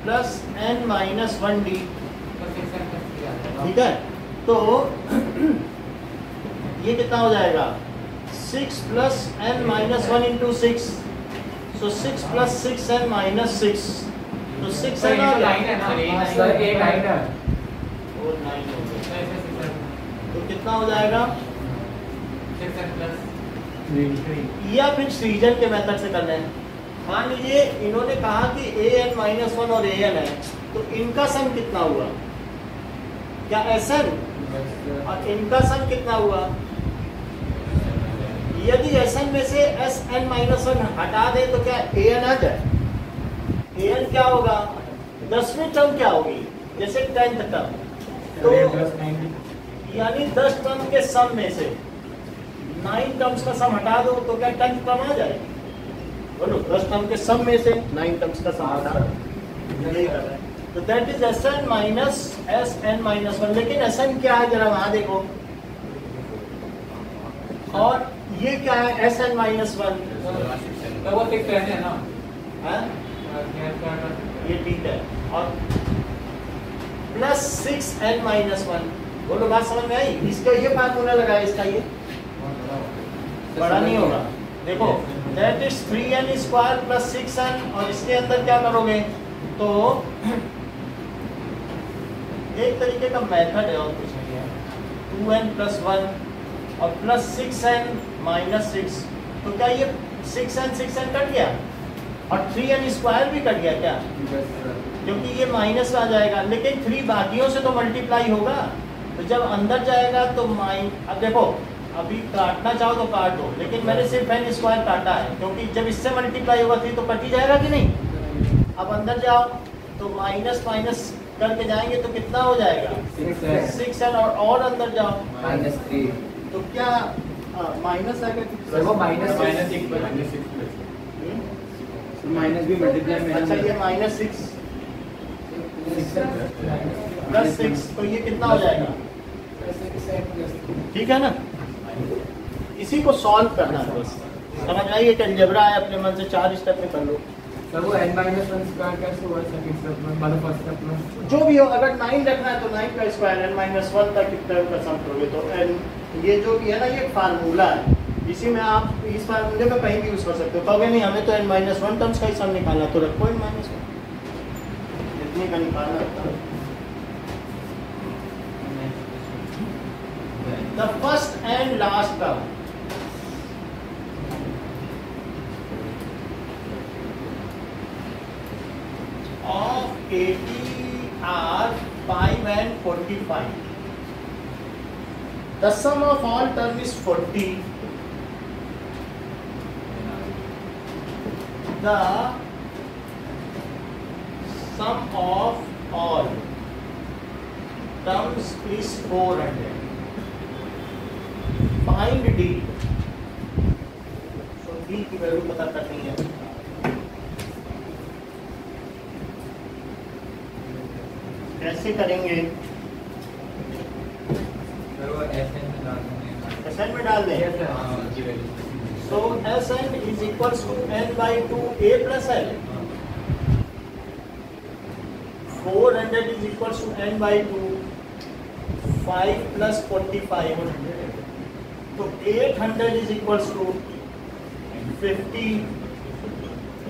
plus n minus 1D। ठीक है, तो ये कितना हो जाएगा? 6 plus n minus 1 into 6। So 6 plus 6n minus 6। तो 6n आ गया। सर A 9 है। और 9 हो गया। तो कितना हो जाएगा? या फिर सृजन के मेथड से करना है। मान लीजिए इन्होंने कहा कि an minus 1 और an है, तो इनका सम कितना हुआ? क्या Sn? और इनका सम कितना हुआ? यदि Sn में से Sn minus 1 हटा दें तो क्या an आ जाए? an क्या होगा? 10वीं टर्म क्या होगी? जैसे 10th टर्म। तो यानी 10 टर्म के सम में से 9 टर्म्स का सम हटा दो तो क्या 10th टर्म आ जाएगी? बोलो, 10 टर्म के सम में से 9 टर्म्स का सम हटा दो। यही कर रहा है। तो that is Sn minus Sn minus 1। लेकिन Sn क्या है जरा वहां देखो। और ये क्या है? Sn minus 1। वो फिक्स रहने है ना। हाँ? ये ठीक है। और प्लस 6n-1, बोलो बात समझ में आई? इसका ये फार्मूला लगा, इसका ये बड़ा नहीं होगा। देखो that is 3n² plus 6n, और इसके अंदर क्या करोगे तो एक तरीके का मेथड है और कुछ नहीं है। 2n + 1 और प्लस 6n-6, तो क्या ये 6n कट गया और 3n² भी कट गया क्या? क्योंकि ये माइनस आ जाएगा, लेकिन 3 बाकियों से तो मल्टीप्लाई होगा, तो जब अंदर जाएगा तो अब देखो अभी काटना चाहो तो काट दो, लेकिन मैंने सिर्फ n² काटा है, क्योंकि जब इससे मल्टीप्लाई होगा 3 तो कट ही जाएगा कि नहीं। अब अंदर जाओ तो माइनस माइनस करके जाएंगे तो कितना हो जाएगा 6n, और अंदर जाओ -3, तो क्या माइनस आएगा? वो -6 माइनस भी मल्टीप्लाई में। अच्छा ये -6 प्लस 6, तो ये कितना हो जाएगा? ठीक है ना। इसी को सॉल्व करना है बस, समझ आइए कि अलजेब्रा है, अपने मन से 4 स्टेप में कर लो। सर वो n-1 स्क्वायर कैसे हुआ सेकंड स्टेप में, मतलब फर्स्ट स्टेप में? जो भी हो, अगर 9 रखना है तो 9 का स्क्वायर, n-1 तक कितना का सम करोगे तो n, ये जो भी है ना, ये फार्मूला है, इसी में आप इस फार्मूले में कहीं भी यूज कर सकते हो। कहोगे नहीं हमें तो n-1 टर्म्स का ही सम निकालना, तो रखो n-1 इतने का निकालना था। The first and last term of 80 are 5 and 45. The sum of all term is 40. The sum of all terms is 400. Find D. So D की वैल्यू पता करनी है। कैसे करेंगे? Sn में डाल दें। So Sn is equals to n/2 a plus l. 400 is equals to n/2, 5 plus 45. तो 800 is equals to 50.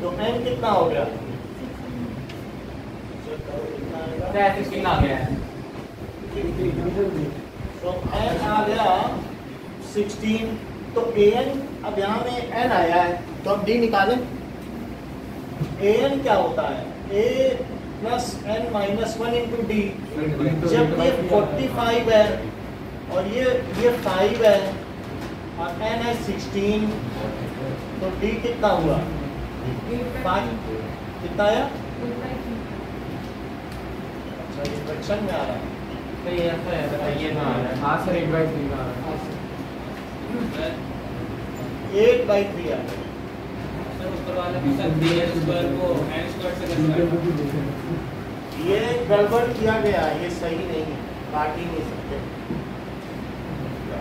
तो n कितना हो गया? कितना आ गया है? तो n आ गया 16। तो an, अब यहाँ में n आया है तो अब d निकालें। an क्या होता है? a plus n-1 into D. जब ये 45 है और ये 5 है और n है 16, तो d कितना हुआ? 5 कितना आया? अच्छा ये फ्रैक्शन में आ रहा है। तो ये ऐसा है, बताइए ना। हाँ सर 8/3 का आ रहा है। 8/3 आ गया। ऊपर वाले में सर bn² को n² से कन्वर्ट। ये गड़बड़ किया गया, ये सही नहीं है, काट ही नहीं सकते।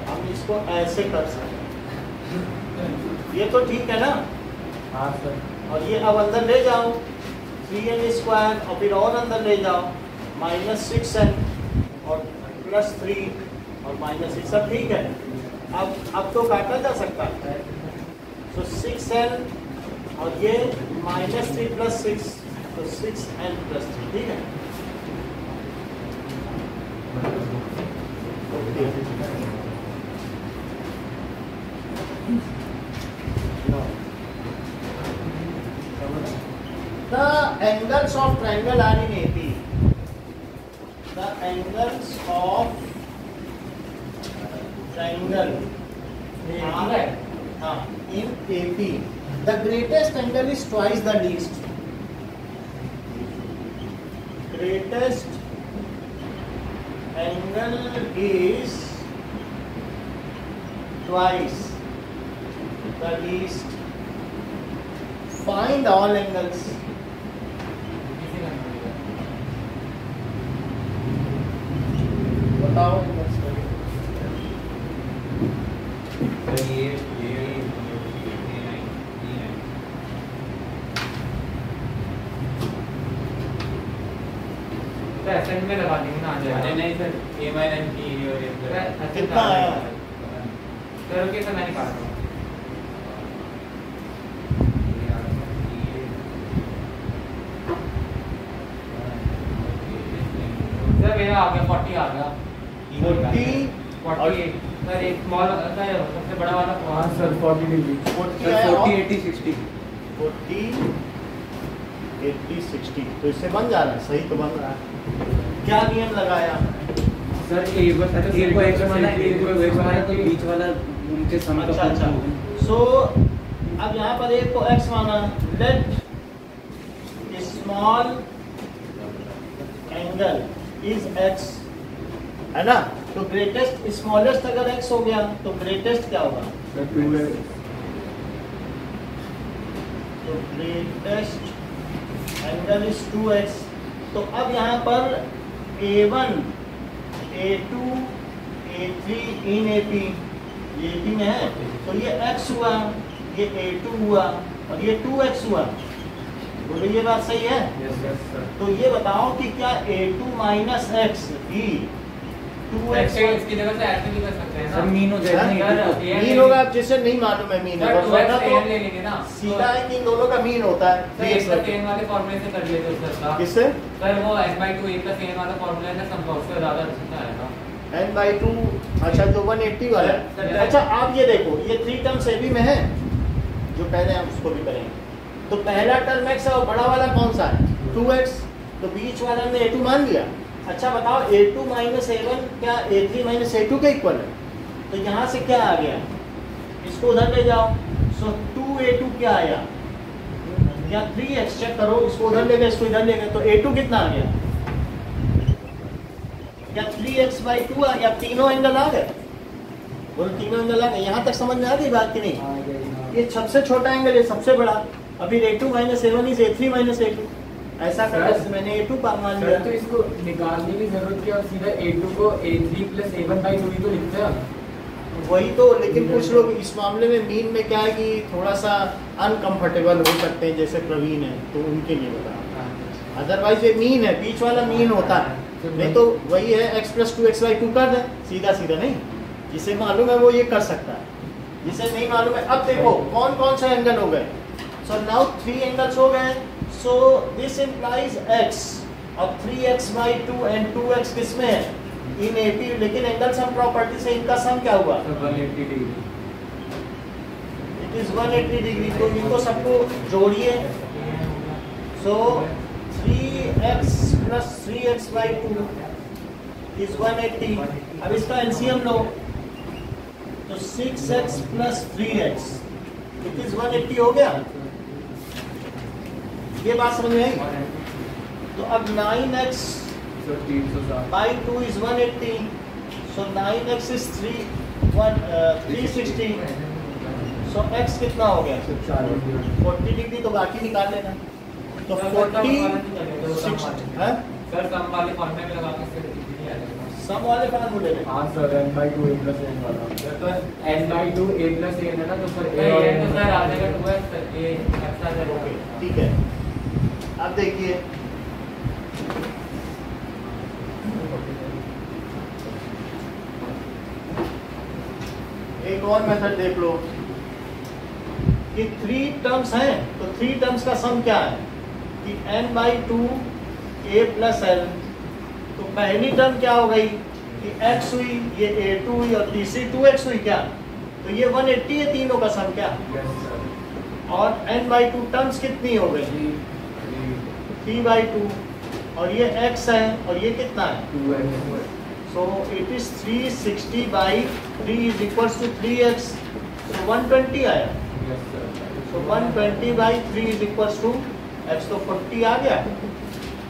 हम इसको ऐसे कर सकते हैं, ये तो ठीक है ना। हाँ सर। और ये अब अंदर ले जाओ 3n² और फिर और अंदर ले जाओ -6n और +3 और -6, सब ठीक है। अब तो काटा जा सकता है। तो 6n और ये -3 + 6, तो 6n + 3, ठीक है। The angles of triangle are in AP. The angles of triangle are in AP. The greatest angle is twice the least. Greatest angle is twice the least. Find all angles. बताओ angles तो accent में लगा देंगे ना आ जाएगा। अरे नहीं sir, a minus b और a प्लस कितना आया? सर ओके सर मैं निकालता हूँ। सर मेरा आ गया 40 आ गया 40 सर एक स्मॉल सर सबसे बड़ा वाला हाँ सर 40 डिग्री 40 आया और 40 80 60 40 80 60 तो इससे बन जा रहा है, सही तो बन रहा है। क्या नियम लगाया? सर एक को x माना एक को x माना तो बीच वाला उनके सम का अच्छा अच्छा। सो अब यहाँ पर एक को x माना, let small angle is x, है ना? तो ग्रेटेस्ट स्मॉलेस्ट अगर x हो गया तो ग्रेटेस्ट क्या होगा? तो ग्रेटेस्ट एंगल इज 2x। तो अब यहाँ पर a1 a2 a3 इन AP ये AP में है, तो ये x हुआ, ये a2 हुआ और ये 2x हुआ। बोलो ये बात सही है? Yes sir. तो ये बताओ कि क्या a2 माइनस x भी 2x इसकी जगह से ऐसे भी कर सकते हैं सर ना। मीन हो जाएगा हाँ? ना सर, ये मीन होगा, अब जिसे नहीं मालूम है मीन है सर, वरना 2x तो ले लेंगे ना। सीधा है कि इन दोनों का मीन होता है। सर एक प्लस एन वाले फॉर्मूले से कर लेते हो सर। किससे? सर वो n/2 एक प्लस एन वाला फॉर्मूला है ना, सम का उससे ज्यादा अच्छा आएगा। n/2 अच्छा जो 180 वाला है। सर, अच्छा आप ये देखो, ये 3 टर्म्स AB में है जो पहले हम उसको भी करेंगे। तो पहला टर्म x है और बड़ा वाला कौन सा है? 2x। तो बीच वाला ने a2 मान लिया। अच्छा बताओ a2 माइनस a1 क्या a3 माइनस a2 के इक्वल है? तो यहाँ से क्या आ गया? इसको उधर ले जाओ। सो 2a2 क्या आया? या 3x चेक करो, इसको उधर ले गए, इसको इधर ले गए, तो a2 कितना आ गया? या 3x/2 आ गया? तीनों एंगल आ गए, बोलो तीनों एंगल आ गए। यहाँ तक समझ में आ गई बात कि नहीं? ये सबसे छोटा एंगल, ये सबसे बड़ा। अभी a2 minus a1 is a3 minus a2। ऐसा कर मैंने a2 का मान लिया। सर तो इसको निकालने की जरूरत क्या, और सीधा a2 को a3 प्लस a1/2 ही तो लिखते हैं। वही तो, लेकिन कुछ लोग इस मामले में मीन में क्या है कि थोड़ा सा अनकंफर्टेबल हो सकते हैं, जैसे प्रवीण है, तो उनके लिए बता। अदरवाइज ये मीन है, बीच वाला मीन होता है। नहीं तो वही है x प्लस 2x/2 कर दे, सीधा सीधा। नहीं, जिसे मालूम है वो ये कर सकता है, जिसे नहीं मालूम है। अब देखो कौन कौन से एंगल हो गए। सो नाउ 3 एंगल्स हो गए। सो दिस इंप्लाइज x और 3x/2 एंड 2x किसमें है? इन AP। लेकिन एंगल सम प्रॉपर्टी से इनका सम क्या हुआ? 180 डिग्री। It is 180 degree. तो इनको सबको जोड़िए। सो 3x प्लस 3x/2 इज 180। अब इसका एलसीएम लो, तो 6x plus 3x it is 180 हो गया। ये बात समझ में आई? तो अब 9x by 2 is 180. So 9x is 360. So x कितना हो गया? 40 डिग्री। तो बाकी निकाल लेना। तो 40 60 है? सर सम वाले फॉर्मूले में लगा के इससे डिग्री आ जाएगा। सम वाले फार्मूले में। हाँ sir n/2 a plus n वाला तो n/2 a प्लस n है ना, तो सर a और n तो सर आ जाएगा 2x, सर a x आ जाएगा। ओके ठीक है। अब देखिए एक और मेथड देख लो कि 3 टर्म्स हैं, तो 3 टर्म्स का सम क्या है? कि n/2 a प्लस l। तो पहली टर्म क्या हो गई कि x हुई, ये a2 हुई और तीसरी 2x हुई क्या? तो ये 180 है तीनों का सम क्या? और n/2 टर्म्स कितनी हो गई? 3/2। और ये x है और ये कितना है? So it is 360/3 is equals to 3x। तो 120 आया। तो 120/3 इज इक्वल्स टू x, तो 40 आ गया।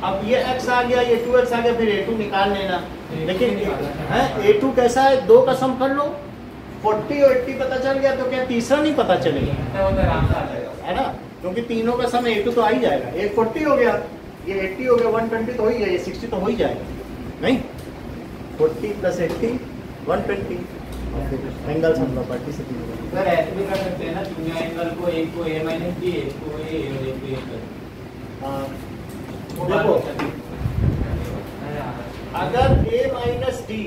अब ये x आ गया, ये 2x आ गया, फिर a2 निकाल लेना। लेकिन है a2 कैसा है? 2 का सम कर लो। 40 और 80 पता चल गया, तो क्या तीसरा नहीं पता चलेगा? वो तो आराम से आ जाएगा, है ना? क्योंकि तीनों का सम a2 तो आ ही जाएगा। एक 40 हो गया, ये 80 हो गया, 120 तो हो ही गया, ये 60 तो हो ही जाएगा। नहीं, 40 प्लस 80 120। एंगल सम प्रॉपर्टी से सर ऐसे भी कर सकते हैं ना, तीनों एंगल को, एक को a माइनस b, एक को a और एक को a प्लस। हाँ देखो अगर a माइनस डी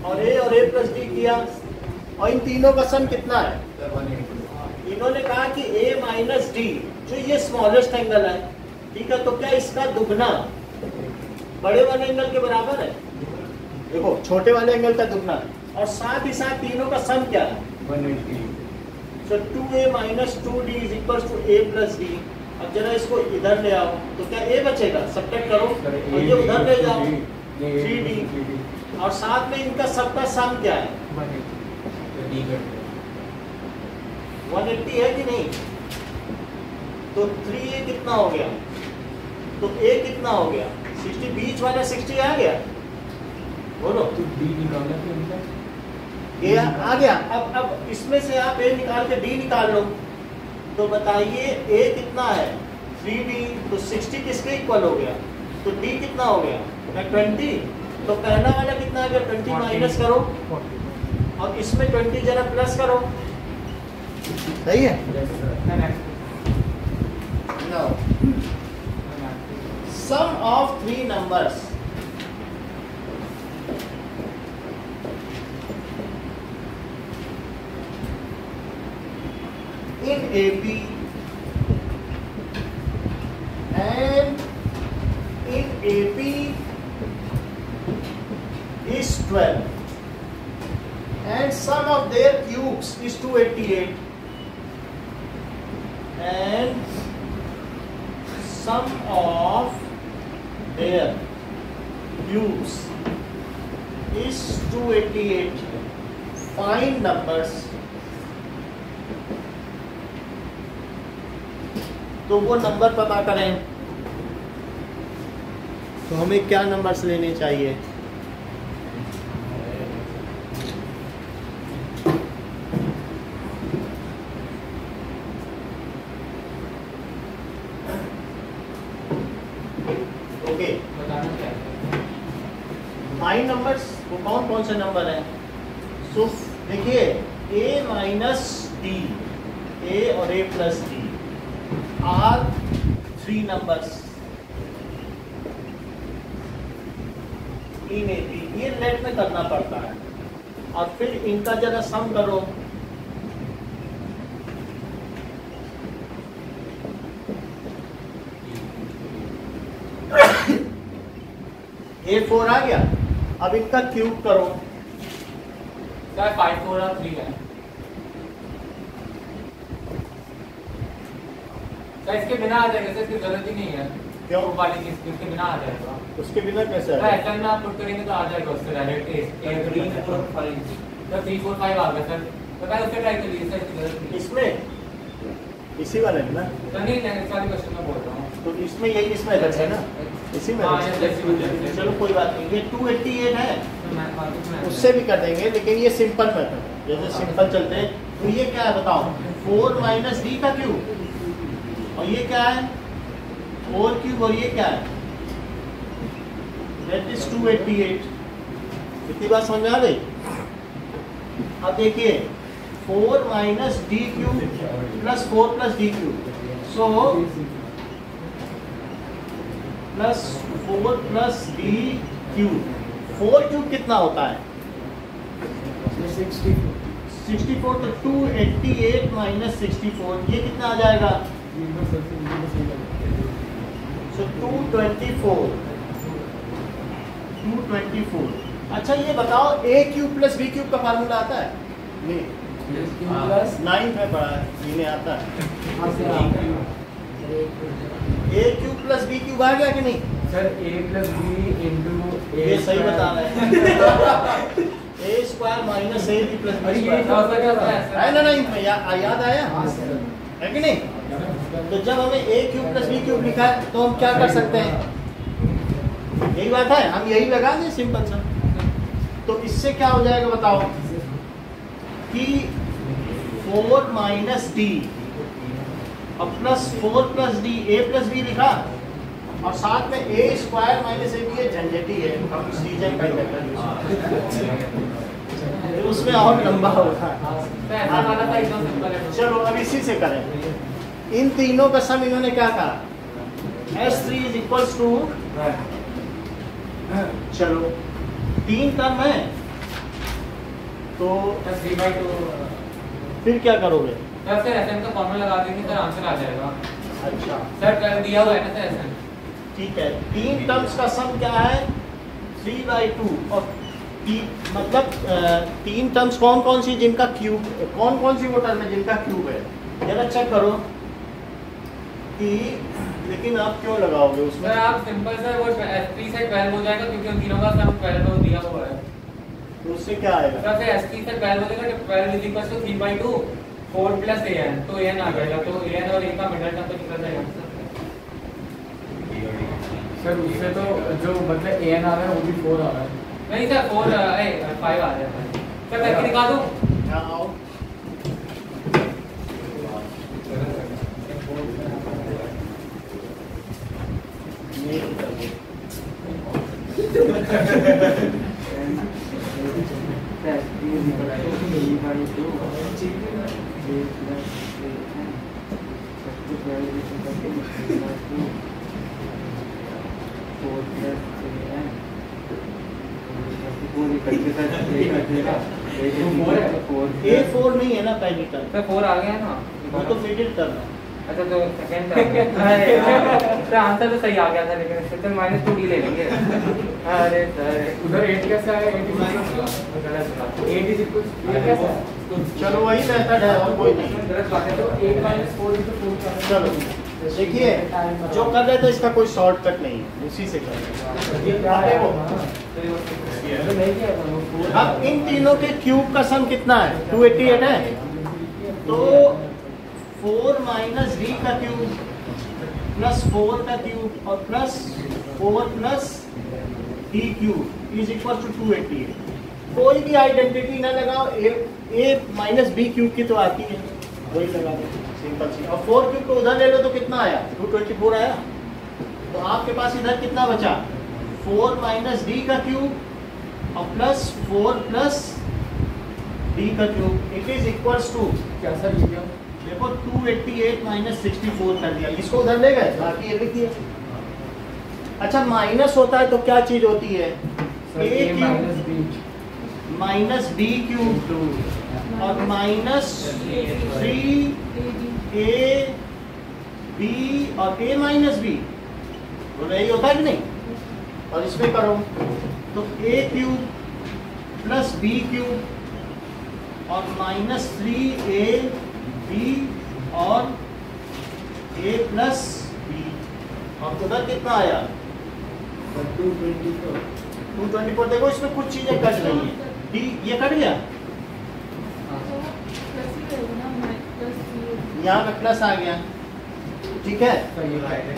और a प्लस डी किया और इन तीनों का सम कितना है, इन्होंने कहा कि a माइनस डी जो ये स्मॉलेस्ट एंगल है, ठीक है, तो क्या इसका दुगना बड़े वाले एंगल के बराबर है? देखो छोटे वाले एंगल का दुगना, और साथ ही साथ तीनों का सम क्या है 180। So 2a minus 2d is equal to a plus D. अब जरा इसको इधर ले आओ तो क्या a बचेगा, सब्ट्रैक्ट करो और ये उधर ले जाओ 3d, और साथ में इनका सबका सम क्या है 180 है कि नहीं? तो 3a कितना हो गया, तो a कितना हो गया 60, बीच वाला 60 आ गया, बोलो तो डी निकालना फिर इनका ये आ गया। अब इसमें से आप a निकाल के d निकाल लो, तो बताइए a कितना है 3d, तो 60 किसके इक्वल हो गया, तो d कितना हो गया 20, तो पहला वाला कितना आ गया 20 माइनस करो और इसमें 20 जरा प्लस करो, सही है। Now sum of three numbers in AP and in AP is 12 and sum of their cubes is 288 and sum of their cubes is 288. Find numbers. तो वो नंबर पता करें, तो हमें क्या नंबर्स लेने चाहिए? ओके, बताना क्या है? फाइंड नंबर्स, वो कौन कौन से नंबर हैं? सो देखिए a माइनस डी, a और a plus D R 3 numbers in AP, ये लेट में करना पड़ता है, और फिर इनका जरा सम करो। A4 आ गया, अब इनका क्यूब करो। सर 5 4 और 3 है। सर इसके बिना आ जाएगा, सर इसकी जरूरत ही नहीं है। क्यों? वाली चीज इसके बिना आ जाएगा। उसके बिना कैसे सर आएगा? ऐसा में आप पुट करेंगे तो आ जाएगा उससे डायरेक्ट 3 4 5। सर 3 4 5 आ गया सर, पता है उससे ट्राई करिए सर, इसकी जरूरत नहीं। इसमें इसी वाले में ना, सर नहीं नेक्स्ट वाले क्वेश्चन में बोल रहा हूँ। तो इसमें यही इसमें रख है ना, इसी में हाँ, रख ये है। जैसी वजह से। चलो कोई बात नहीं, ये 288 है, तो मैं मार्केट में उससे भी कर देंगे, लेकिन ये सिंपल मेथड है, जैसे सिंपल चलते हैं। तो ये क्या है बताओ, 4 माइनस डी का क्यूब, और ये क्या है 4 क्यूब, और ये क्या है दैट इज 288। कितनी बात समझ में आ गई? अब देखिए 4 minus D cube plus 4 plus D cube, so plus 4 plus D cube. 4 cube कितना होता है 64, तो 288 माइनस 64, ये कितना आ जाएगा? सो 224। अच्छा ये बताओ a cube plus b cube का फार्मूला आता है? नहीं, 9th में पढ़ा है, ये नहीं आता है। a cube plus b cube आ गया कि नहीं? Sir a plus B into ये सही बता रहे हैं। a square minus a b plus b square है ना 9th में, याद आया है कि नहीं? तो जब हमें a cube plus b cube लिखा है तो हम क्या कर सकते हैं, यही बात है, हम यही लगा दें सिंपल सा। तो इससे क्या हो जाएगा बताओ कि 4 माइनस डी और plus 4 plus D, a plus B लिखा, और साथ में a स्क्वायर माइनस a भी झंझटी है, हम इस रीजन का उसमें और लंबा होगा। ऐसा वाला था एकदम सिंपल है। चलो अब इसी से करें। इन तीनों का सम इन्होंने क्या कहा, S3 इज इक्वल्स टू चलो 3 टर्म है तो सर 3/2 फिर क्या करोगे? सर एसएन का फॉर्मूला लगा देंगे सर, आंसर आ जाएगा। अच्छा सर कर दिया हुआ है ना सर एसएन। ठीक है, 3 टर्म्स का सम क्या है? 3/2 और मतलब 3 टर्म्स कौन कौन सी जिनका क्यूब, कौन कौन सी वो टर्म है जिनका क्यूब है? जरा चेक करो कि, लेकिन आप क्यों लगाओगे उसमें? सर आप सिंपल सर वो 3 से 12 हो जाएगा क्योंकि उन तीनों का सम 12 दिया हुआ है। तो उससे क्या आएगा? सर फिर S3 से 12 हो जाएगा, 12 = 3/2 4 + an, तो an आ जाएगा, तो an और a का मिडल टर्म तो निकल जाएगा सर उससे तो जो मतलब an आ रहा है वो भी 4 आ रहा है। नहीं सर 5 आ जाता है। सर करके दिखा दूं? यहाँ आओ। A4 नहीं है ना पहली टर्म, सर 4 आ गया ना, वो तो मिडिल टर्म है। अच्छा तो सेकंड टर्म अरे यार सर आंसर तो सही आ गया था, लेकिन इससे तो -2d ले लेंगे। अरे सर उधर 8 कैसे आया? 8 गलत बात, 8 इज इक्वल ये कैसा है? चलो वही मेथड है और कोई नहीं। गलत बात है। तो 8 - 4 × 4 क्या है? चलो देखिए, जो कर रहे थे इसका कोई शॉर्टकट नहीं है, उसी से कर रहे हैं। आप देखो, तो नहीं किया था वो 4। अब इन तीनों के क्यूब का सम कितना है? 288 है। तो 4 - d का क्यूब प्लस 4 का क्यूब और plus 4 plus d cube is equal to 288। कोई भी आइडेंटिटी ना लगाओ, a - b क्यूब की तो आती है, वही लगा दो, सिंपल सी। और 4 क्यूब को उधर ले लो तो कितना आया? 224 आया। तो आपके पास इधर कितना बचा? 4 - d का क्यूब और प्लस 4 प्लस d का cube it is equals to, क्या सर ये क्या? देखो 288 - 64 कर दिया, इसको उधर ले गए, बाकी ये लिख दिया। अच्छा माइनस होता है तो क्या चीज होती है? Sir a - b minus b cube और -3 a b और a - b, बोलो यही होता है कि नहीं? और इसमें करो तो a cube plus b cube और -3a b और a प्लस b, और उधर कितना आया? 224। देखो इसमें कुछ चीजें कट रही हैं, d ये कट गया, यहाँ पे प्लस आ गया, ठीक है? सर ये क्या है?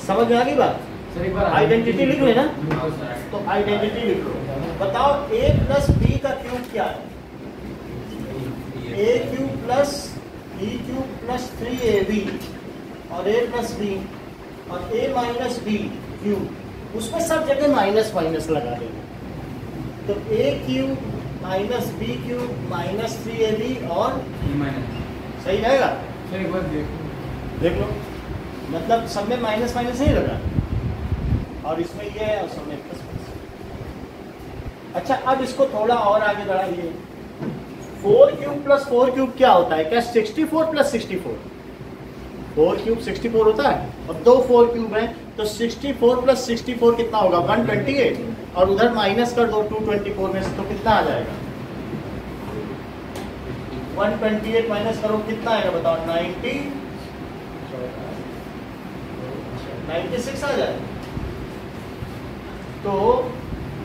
समझ में आ गई बात? सर एक बार आइडेंटिटी लिख लेना। हाँ सर। तो आइडेंटिटी लिख लो, बताओ a प्लस b का क्यूब क्या है? a cube plus b cube plus 3ab और a प्लस b और a माइनस b क्यूब, उसमें सब जगह माइनस माइनस लगा देंगे। तो a cube minus b cube minus 3ab और सही रहेगा? सर एक बार देखो। देख लो, मतलब सब में माइनस माइनस नहीं लगा, और इसमें ये है और सब में प्लस प्लस। अच्छा अब इसको थोड़ा और आगे बढ़ाइए। 4 क्यूब प्लस 4 क्यूब क्या होता है? क्या 64 प्लस 64? 4 क्यूब 64 होता है, और 2 4 क्यूब है तो 64 प्लस 64 कितना होगा? 128, और उधर माइनस कर दो 224 में से तो कितना आ जाएगा? 128 माइनस करो कितना आएगा बताओ? 96 आ जाएगा। तो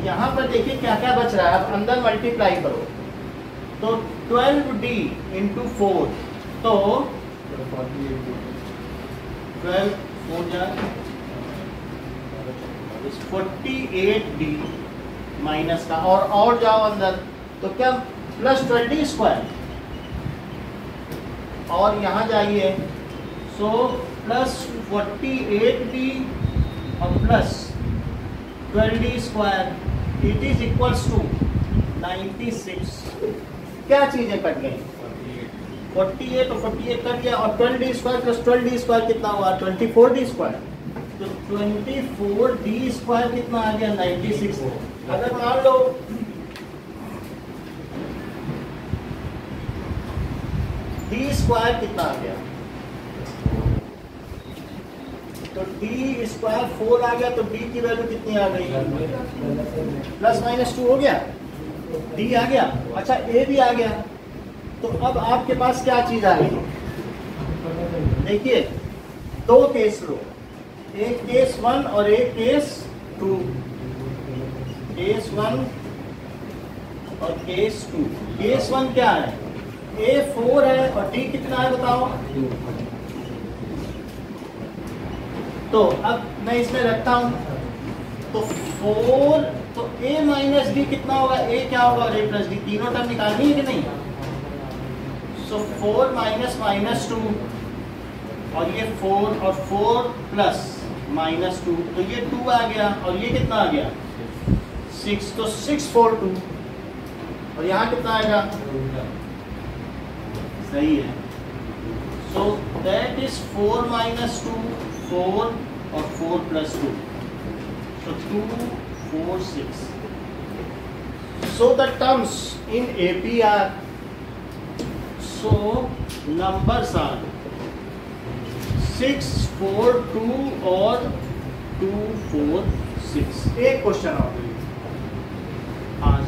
यहाँ पर देखिए क्या क्या बच रहा है, अब अंदर मल्टीप्लाई करो तो 12d इंटू 4, तो 12 4 जाए 48d माइनस का, और जाओ अंदर तो क्या प्लस 12d स्क्वायर, और यहाँ जाइए सो प्लस 48d और plus 12d square it is equals to 96। क्या चीजें कट गई? 48 और 48 कट गया, और 12d square plus 12d square कितना हुआ? 24d square. तो 24d² कितना आ गया 96। अगर मान लो d² कितना आ गया, तो d² 4 आ गया, तो d की वैल्यू कितनी आ गई, +-2 हो गया, d आ गया। अच्छा a भी आ गया, तो अब आपके पास क्या चीज आ गई, देखिए दो केस लो, एक केस 1 और एक केस 2, केस 1 और केस 2। केस 1 क्या है, a 4 है और d कितना है बताओ। तो अब मैं इसमें रखता हूं, तो 4, तो a माइनस डी कितना होगा, a क्या होगा और a प्लस डी, तीनों टर्म निकालनी है कि नहीं। सो 4 माइनस 2 और ये 4 और 4 प्लस -2, तो ये 2 आ गया और ये कितना आ गया 6, तो 6 4 2 और यहाँ कितना आएगा, सही है। सो दैट इज 4 - 2 4 और 4 + 2, so 2 4 6। So the terms in AP are, so numbers are 6 4 2 और 2 4 6। एक क्वेश्चन और आज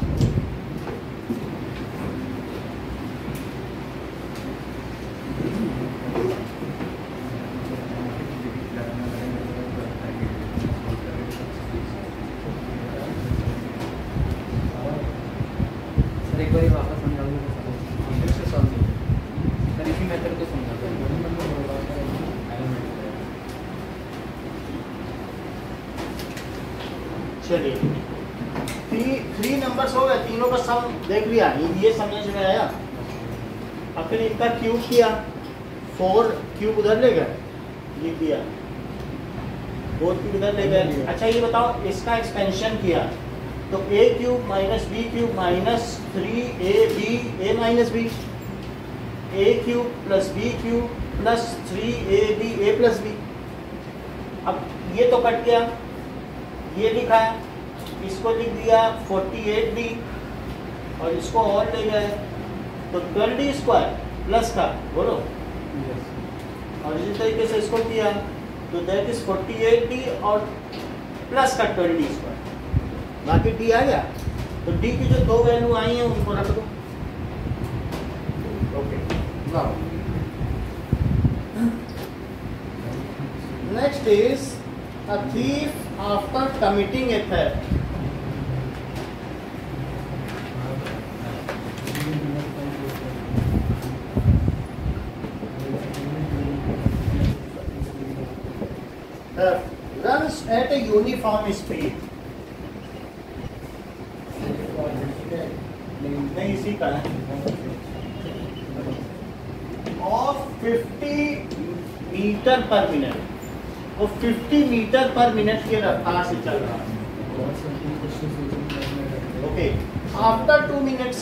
एक बार वापस समझाऊंगा सर, इसी मेथड को समझा। चलिए 3 नंबर्स हो गए, तीनों का सम देख लिया, ये समझ में आया। अब फिर इनका क्यूब किया, 4 क्यूब उधर ले गए, लिख दिया 4 क्यूब उधर ले गए। अच्छा ये बताओ इसका एक्सपेंशन किया, तो a cube minus b cube minus 3ab a minus b, a cube plus b cube plus 3ab a plus b। अब ये तो कट गया, ये लिखा है, इसको लिख दिया 48d और इसको और ले गए, तो 12d² प्लस का बोलो, और इसी तरीके से इसको किया, तो दैट इज 48d और प्लस का 12d², बाकी d आ गया। तो d की जो 2 वैल्यू आई हैं उनको रख दो। Okay, next is a thief after committing a theft. Runs at a uniform speed. नहीं इसी का है, of 50 मीटर पर मिनट, वो 50 मीटर पर मिनट की रफ्तार से चल रहा है। Okay, after 2 minutes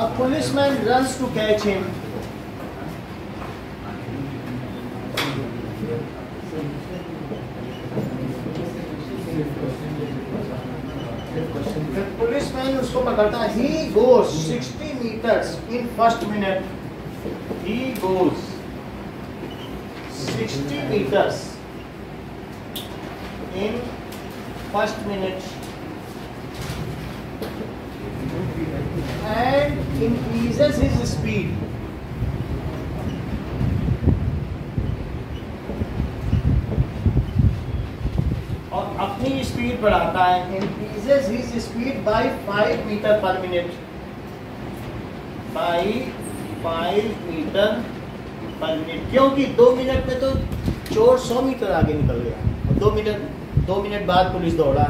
a policeman runs to catch him. The policeman उसको पकड़ता है, he goes 60 meters in first minute. He goes 60 meters in first minute and increases his speed. और अपनी स्पीड बढ़ाता है, increases his speed by 5 meter per minute, by 5 metre पर minute, क्योंकि 2 minute में तो चोर 100 मीटर आगे निकल गया, 2 मिनट बाद पुलिस दौड़ा,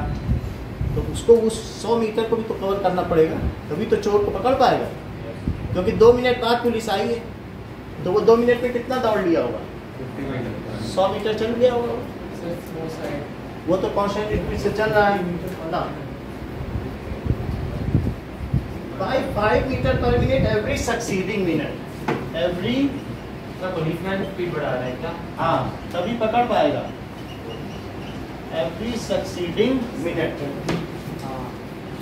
तो उसको उस 100 मीटर को भी तो कवर करना पड़ेगा, तभी तो चोर को पकड़ पाएगा। क्योंकि 2 मिनट बाद पुलिस आई है, तो वो 2 मिनट में कितना दौड़ लिया होगा, 100 मीटर चल गया होगा, वो तो कांस्टेंट स्पीड से चल रहा है ना। By 5 meter per minute every succeeding minute, every तो पुलिसमैन स्पीड बढ़ा रहा है क्या? हाँ, तभी पकड़ पाएगा। एवरी सक्सीडिंग मिनट,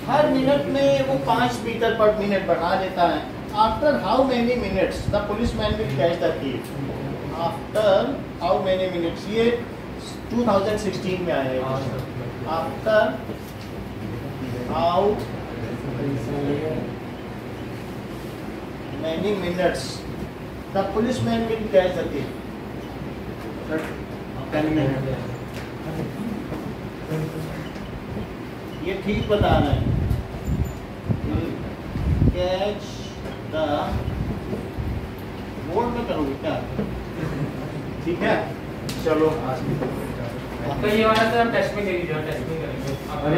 हर मिनट में वो 5 मीटर पर मिनट बढ़ा देता है। After how many minutes the policeman will catch the thief. After how many minutes, ये 2016 में आया है। After how many minutes the policeman will catch the thief. 10 minute. ये ठीक बता रहे हैं। कैच द, बोर्ड में करोगे क्या? ठीक है, चलो तो ये वाला सर टेस्ट में करिए, टेस्ट में करेंगे।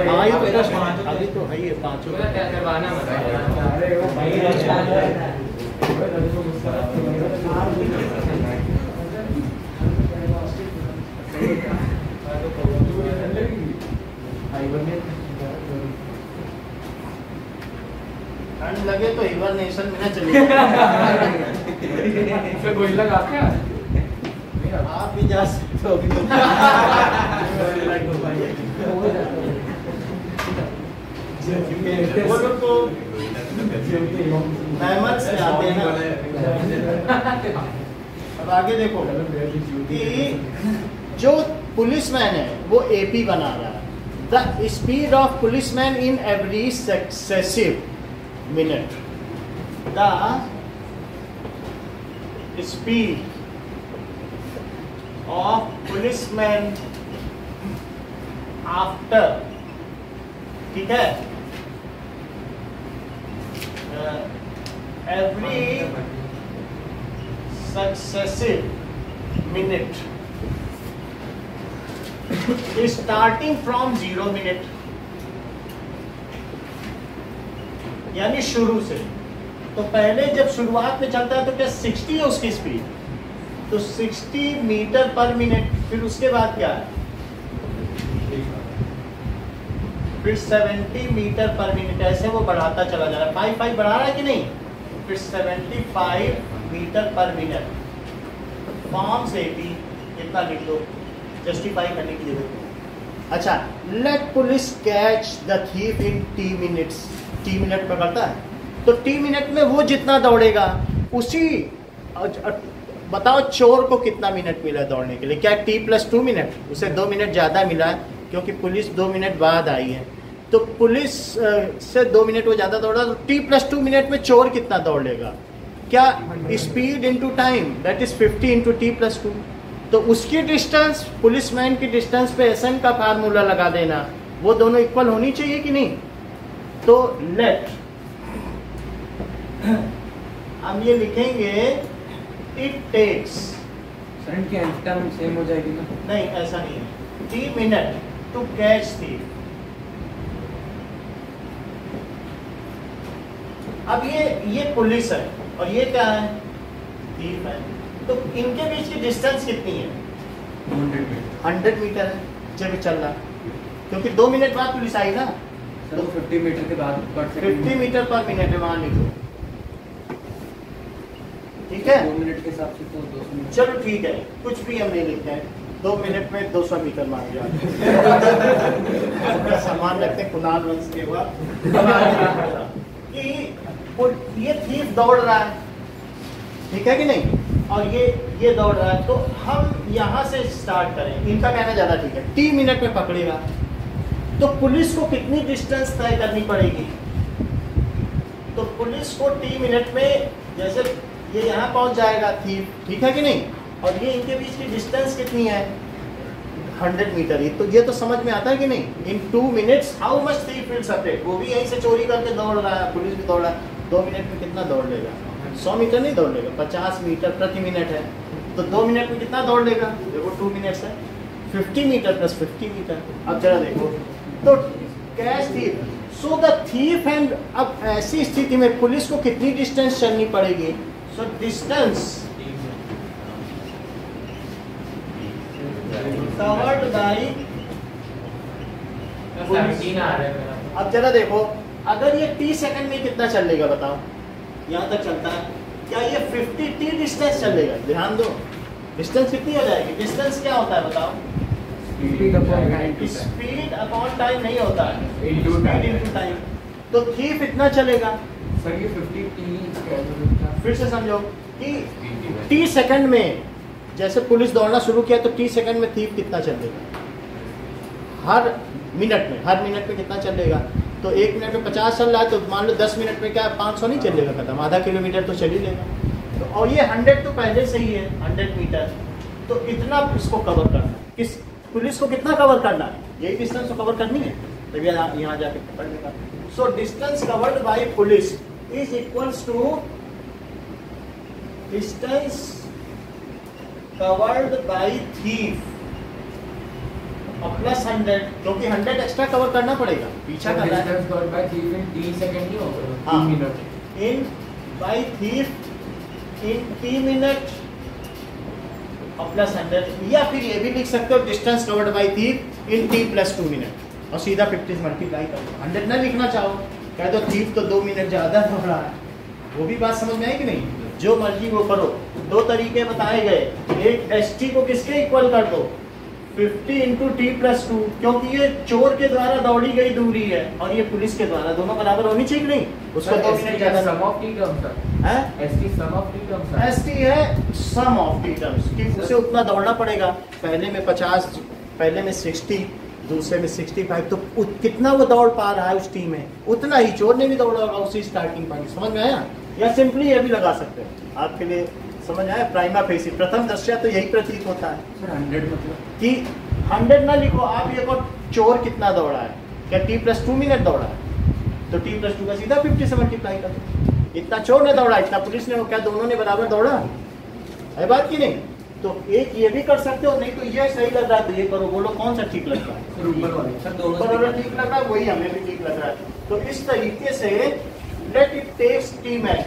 हाँ, ये तो टेस्ट अभी तो है, ये पांचों तो क्या करवाना बताइए। अरे वो भाई ठंड लगे तो हिबरनेशन में न चले। फिर कोई लगा क्या? आप भी जा सकते हो। वो लोग तो मेहमत से आते हैं ना। अब आगे देखो कि जो पुलिसमैन है वो एपी बना रहा है। The speed of policeman in every successive minute, the speed of policeman after, ठीक है, every successive minute starting from 0 minute, यानी शुरू से। तो पहले जब शुरुआत में चलता है तो क्या 60 है उसकी स्पीड, तो 60 मीटर पर मिनट। फिर उसके बाद क्या है, फिर 70 मीटर पर मिनट, ऐसे वो बढ़ाता चला जा रहा है। 5 बढ़ा रहा है कि नहीं, फिर 75 मीटर पर मिनट। फॉर्म से भी इतना लिख दो, जस्टिफाई करने की जरूरत नहीं। अच्छा, let police catch the thief in T minutes. T minute पकड़ता है तो T मिनट में वो जितना दौड़ेगा उसी, बताओ चोर को कितना मिनट मिला दौड़ने के लिए? क्या T+2 मिनट? उसे 2 मिनट ज़्यादा मिला है क्योंकि पुलिस 2 मिनट बाद आई है। तो पुलिस से 2 मिनट वो ज़्यादा दौड़ा, तो T+2 मिनट में चोर कितना दौड़ लेगा? क्या speed into time, that is 50 into T+2। तो उसकी डिस्टेंस, पुलिसमैन की डिस्टेंस पे SN का फार्मूला लगा देना, वो दोनों इक्वल होनी चाहिए कि नहीं? तो लेट, हम ये लिखेंगे इट टेक्स, सर इनकी टर्म सेम हो जाएगी ना? नहीं ऐसा नहीं है, 3 मिनट टू कैच थीफ। अब ये पुलिस है और ये क्या है, थीफ है। तो इनके बीच की डिस्टेंस कितनी है? 100 मीटर है जब चल रहा, क्योंकि 2 मिनट बाद पुलिस आई ना। तो 50 मीटर के बाद 50 मीटर पर मिनट है, मान लीजिए, ठीक है। 2 मिनट के हिसाब से तो 200 मीटर। चलो ठीक है, कुछ भी हम नहीं लिखते हैं, 2 मिनट में 200 मीटर मांग जाते हैं। सामान रखते हैं कुणाल वंश के बाद कि ये थीफ दौड़ रहा है, ठीक है कि नहीं, और ये दौड़ रहा है। तो हम यहाँ से स्टार्ट करें, इनका कहना ज़्यादा ठीक है। 3 मिनट में पकड़ेगा तो पुलिस को कितनी डिस्टेंस तय करनी पड़ेगी? तो पुलिस को 3 मिनट में, जैसे ये यहाँ पहुँच जाएगा थीफ, ठीक है कि नहीं, और ये इनके बीच की डिस्टेंस कितनी है, 100 मीटर। ये तो समझ में आता है कि नहीं? इन 2 minutes how much thief will separate. वो भी यहीं से चोरी करके दौड़ रहा है, पुलिस भी दौड़ रहा है, 2 मिनट में कितना दौड़ लेगा? 100 मीटर नहीं दौड़ लेगा, 50 मीटर प्रति मिनट है, तो 2 मिनट में कितना दौड़ लेगा? देखो 2 मिनट्स है, 50 मीटर प्लस 50 मीटर। अब जरा देखो, तो catch thief, so the thief and, अब ऐसी स्थिति में पुलिस को कितनी डिस्टेंस चलनी पड़ेगी? सो डिस्टेंस कवर्ड बाई, 17 आ रहा है मेरा। अब जरा देखो, अगर ये 30 सेकंड में कितना चल लेगा बताओ? यहाँ तक चलता है क्या ये 50 t डिस्टेंस चलेगा? ध्यान दो, डिस्टेंस कितनी हो जाएगी? डिस्टेंस क्या होता है बताओ? स्पीड अपॉन टाइम नहीं होता है, स्पीड इनटू टाइम। तो थिफ इतना चलेगा। सर ये 50 टी फिर से समझो कि t सेकंड में, जैसे पुलिस दौड़ना शुरू किया तो t सेकंड में थीफ कितना चलेगा? हर मिनट में कितना चलेगा? तो 1 मिनट में 50 चल रहा है, तो मान लो 10 मिनट में क्या 500 नहीं चलेगा खत्म, आधा किलोमीटर तो चल ही लेगा। तो और ये 100 तो पहले से ही है, 100 मीटर। तो इतना इसको कवर करना है। किस पुलिस को कितना कवर करना है? यही डिस्टेंस को कवर करनी है, तभी यहाँ जाके पकड़ लेगा। So distance covered by police is equals to distance covered by thief और प्लस 100, क्योंकि 100 एक्स्ट्रा कवर करना पड़ेगा, पीछा करना है। Distance covered by thief in t second नहीं होगा, हाँ। 3 minute in by thief in t minute और प्लस 100, या फिर ये भी लिख सकते हो distance covered by thief in t plus 2 minute और सीधा 50 से मल्टीप्लाई कर दो। 100 ना लिखना चाहो, कह दो थीफ तो 2 मिनट ज़्यादा हो रहा है, वो भी बात समझ में आई कि नहीं? जो मर्जी वो करो। 2 तरीके बताए गए, एक st को किसके इक्वल कर दो? 50 इंटू टी प्लस 2, क्योंकि ये चोर के द्वारा दौड़ी गई दूरी है और ये पुलिस के द्वारा, दोनों बराबर होनी चाहिए नहीं? उसको 2 मिनट ज़्यादा। सम ऑफ टी टर्म्स है, st sum of t terms है, st है सम ऑफ टी टर्म्स, कि उसे उतना दौड़ना पड़ेगा। पहले में 50, पहले में 60, दूसरे में 65, तो कितना वो दौड़ पा रहा है उस टीम में, उतना ही चोर ने भी दौड़ा होगा उसी स्टार्टिंग पॉइंट। समझ में आया? या सिंपली ये भी लगा सकते हैं, आपके लिए समझ आया? प्राइमा फेसी, प्रथम दृष्टया तो यही प्रतीत होता है। सर 100 मतलब कि 100 ना लिखो आप, ये को चोर कितना दौड़ा है, क्या t प्लस 2 मिनट दौड़ा है, तो t प्लस 2 का सीधा 50 से मल्टीप्लाई कर दो। इतना चोर ने दौड़ा, इतना पुलिस ने, क्या दोनों ने बराबर दौड़ा है बात की नहीं? तो एक ये भी कर सकते हो, नहीं तो ये सही लग रहा है तो ये करो, बोलो कौन सा ठीक लगता है? सर ऊपर वाले सर दोनों ऊपर वाला ठीक लग रहा है, वही हमें भी ठीक लग रहा है। तो इस तरीके से let it takes t man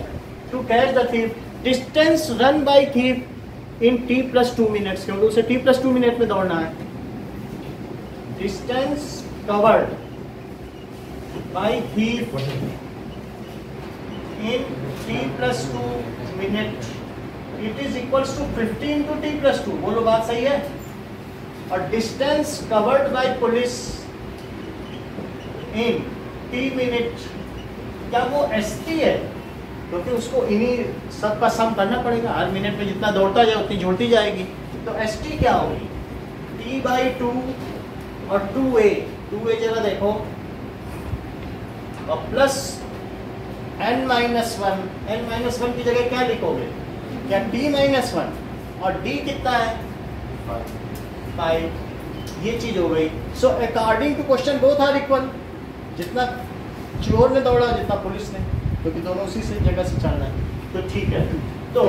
to catch the thief, distance run by thief in t plus 2 minutes, क्योंकि उसे t प्लस 2 मिनट में दौड़ना है। Distance covered by thief in t plus 2 minute, it is equals to 50 into t plus 2। बोलो बात सही है? और distance covered by police in t minute, क्या वो st है? क्योंकि उसको इन्हीं सब का सम करना पड़ेगा, हर मिनट में जितना दौड़ता जाए उतनी जुड़ती जाएगी। तो st क्या होगी? t बाई 2 और 2a जरा देखो, और प्लस n माइनस 1 की जगह क्या लिखोगे? क्या t माइनस 1 और d कितना है? 5। ये चीज हो गई। So according to question both are equal, जितना चोर ने दौड़ा जितना पुलिस ने, क्योंकि दोनों उसी से जगह से चलना है। तो ठीक है, तो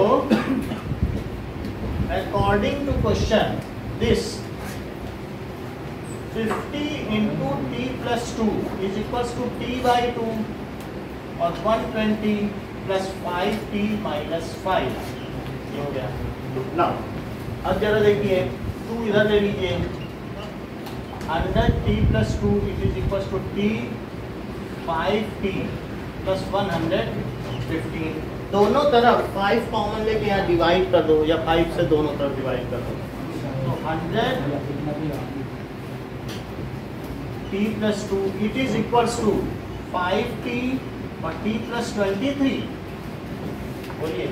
according to question this 50 into t plus 2 is equals to t by 2 और 120 प्लस 5t माइनस 5 हो गया। ना अब जरा देखिए, 2 इधर ले लीजिए, under t plus 2 it is equals to t 5t plus 115, दोनों तरफ 5 कॉमन लेके यहाँ डिवाइड कर दो, या 5 से दोनों तरफ डिवाइड कर दो, तो 100 t plus 2 it is equals to 5t और t प्लस 23। बोलिए,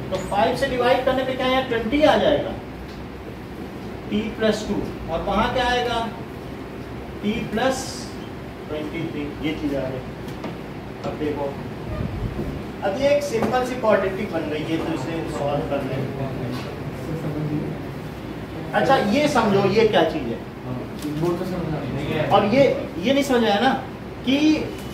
तो 5 से डिवाइड करने पे क्या यहाँ 20 आ जाएगा, t प्लस 2, और वहाँ क्या आएगा t प्लस 23, ये चीज़ आ गई। अब देखो, अब ये एक सिंपल सी क्वाड्रेटिक बन गई है, तो इसे सॉल्व कर लें। अच्छा ये समझो, ये क्या चीज़ है? और ये नहीं समझ आया ना कि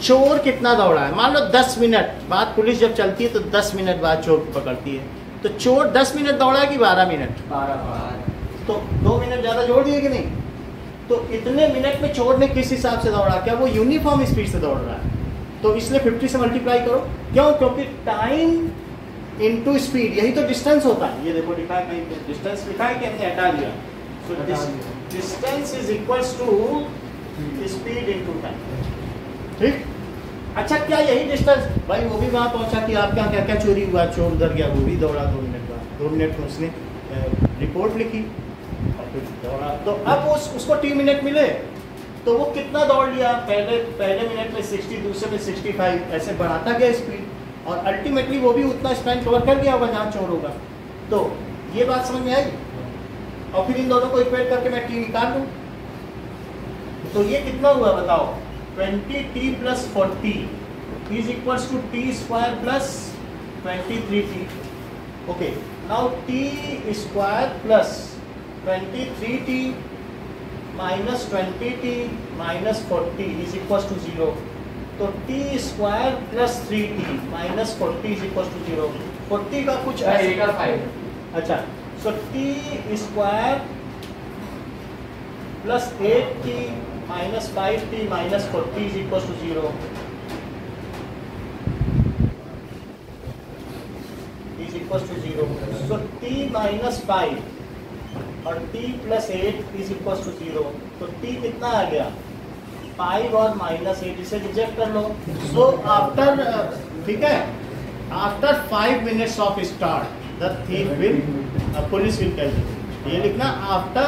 चोर कितना दौड़ा है। मान लो 10 मिनट बाद पुलिस जब चलती है तो 10 मिनट बाद चोर पकड़ती है, तो चोर 10 मिनट दौड़ा है कि 12 मिनट? 12। तो 2 मिनट ज़्यादा जोड़ दिए कि नहीं? तो इतने मिनट में चोर ने किस हिसाब से दौड़ा? क्या वो यूनिफॉर्म स्पीड से दौड़ रहा है? तो इसलिए 50 से मल्टीप्लाई करो। क्यों? क्योंकि टाइम इनटू स्पीड, यही तो डिस्टेंस होता है। ये देखो लिखा है कहीं पे, डिस्टेंस लिखा है कि हमने हटा दिया? So distance is equals to speed into time. ठीक, अच्छा क्या यही डिस्टेंस भाई, वो भी वहाँ पहुँचा कि आपका क्या क्या चोरी हुआ, चोर उधर गया, वो भी दौड़ा 2 मिनट बाद, 2 मिनट में उसने रिपोर्ट लिखी और फिर दौड़ा। तो अब उसको 3 मिनट मिले तो वो कितना दौड़ लिया, पहले मिनट में 60, दूसरे में 65, ऐसे बढ़ाता गया स्पीड और अल्टीमेटली वो भी उतना स्पैन कवर कर गया होगा जहाँ चोर होगा। तो ये बात समझ में आई। और फिर इन दोनों को इक्वेट करके मैं टी निकाल लूँ तो ये कितना हुआ बताओ, 20t + 40 = t² + 23t। Okay, now t² + 23t - 20t - 40 = 0। तो t² + 3t - 40 = 0। 40 का कुछ अच्छा, सो t² + 8t - 5t - 40 = 0। So t - 5 और t + 8 = 0। तो t कितना आ गया, 5 और -8, इसे रिजेक्ट कर लो। सो आफ्टर, ठीक है, after 5 minutes of start the thief will, police will tell you, ये लिखना आफ्टर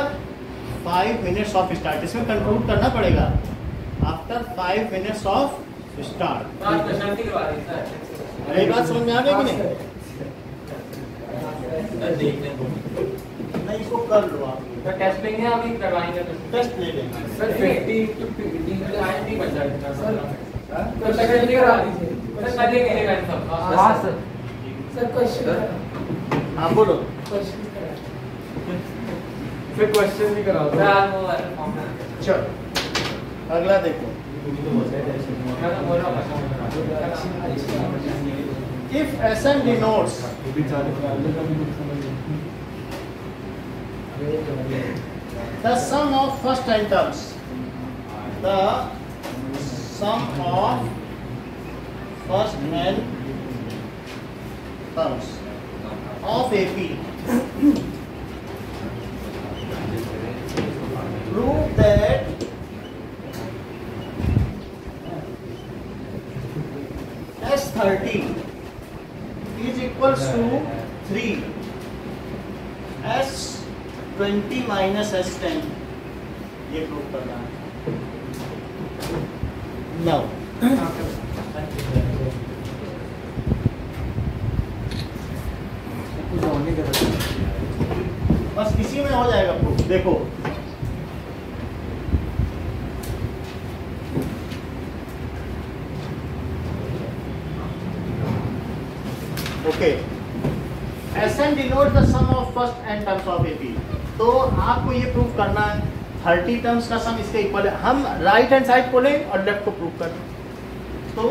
5 minutes ऑफ स्टार्ट, इसमें कंक्लूड करना पड़ेगा आफ्टर 5 minutes ऑफ स्टार्ट। ये बात समझ में आ गई कि नहीं? नहीं, इसको कर लो आप, टेस्ट लेंगे अभी, करवाएंगे तो टेस्ट ले लेंगे। सर 50 to 50 बचा सर तो सेकंड करा दीजिए सर, कर लेंगे इवेंट सब। हां सर। सर क्वेश्चन, हाँ बोलो। क्वेश्चन करा। फिर क्वेश्चन भी कराओ सर वो फॉर्म चलो अगला देखो। If Sn denotes the sum of first n terms, the sum of first n terms of AP, prove that S30 is equals to 3, S20 minus S10, ये प्रूव करना है। Now, बस इसी में हो जाएगा प्रूफ। देखो okay, Sn denotes the sum of first n terms of AP। तो आपको ये प्रूव करना है 30 टर्म्स का सम इसके इक्वल है। हम राइट हैंड साइड को लें और लेफ्ट को प्रूव करें। तो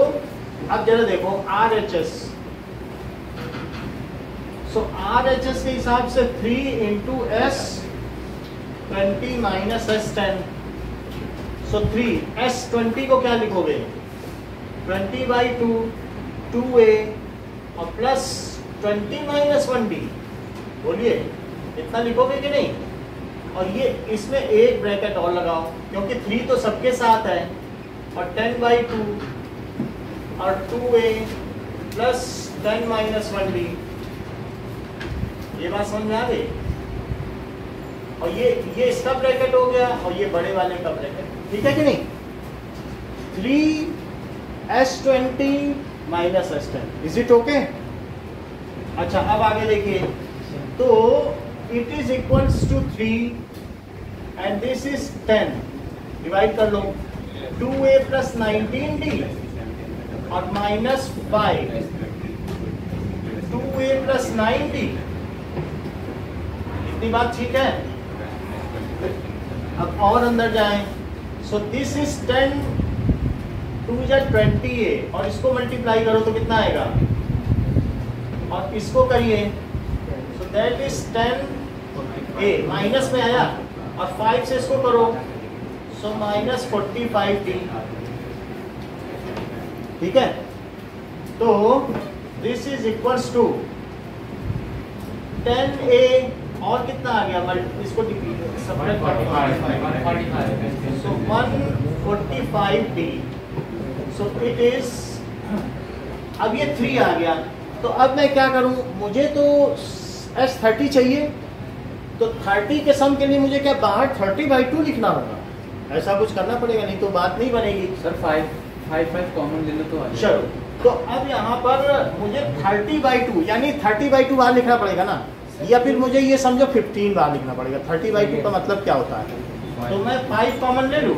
अब जरा देखो RHS, सो RHS के हिसाब से 3 × S20 - S10, सो 3 S20 को क्या लिखोगे, 20/2 2a और प्लस 20 - 1d, बोलिए इतना लिखोगे कि नहीं? और ये इसमें एक ब्रैकेट और लगाओ क्योंकि 3 तो सबके साथ है, और 10/2 और 2a प्लस 10 - 1d, ये बात समझ में आ गई? और ये इसका ब्रैकेट हो गया और ये बड़े वाले का ब्रैकेट, ठीक है कि नहीं? 3S20 - S10, is it okay? अच्छा अब आगे देखिए, तो it is equals to 3 and this is 10, divide कर लो 2a + 19d और -5 2a + 9d, इतनी बात ठीक है? अब और अंदर जाएं, सो दिस इज 10 2 × 20a और इसको मल्टीप्लाई करो तो कितना आएगा, और इसको करिए, so that is 10a, minus में आया और 5 से इसको करो, सो -45d, ठीक है? तो this is equals to 10a और कितना आ गया, इसको सब्ट्रैक्ट करके 145, सो 145d, सो इट इज, अब ये 3 आ गया, तो अब मैं क्या करूं, मुझे तो S30 चाहिए, तो 30 के सम के लिए मुझे क्या बाहर 30/2 लिखना होगा, ऐसा कुछ करना पड़ेगा, नहीं तो बात नहीं बनेगी। सर 5 कॉमन ले लो तो आ जाएगा। चलो, तो अब यहाँ पर मुझे 30/2 यानी 30/2 बार लिखना पड़ेगा ना, या फिर मुझे ये समझो 15 बार लिखना पड़ेगा। 30/2 का मतलब क्या होता है, तो मैं 5 कॉमन ले लूँ,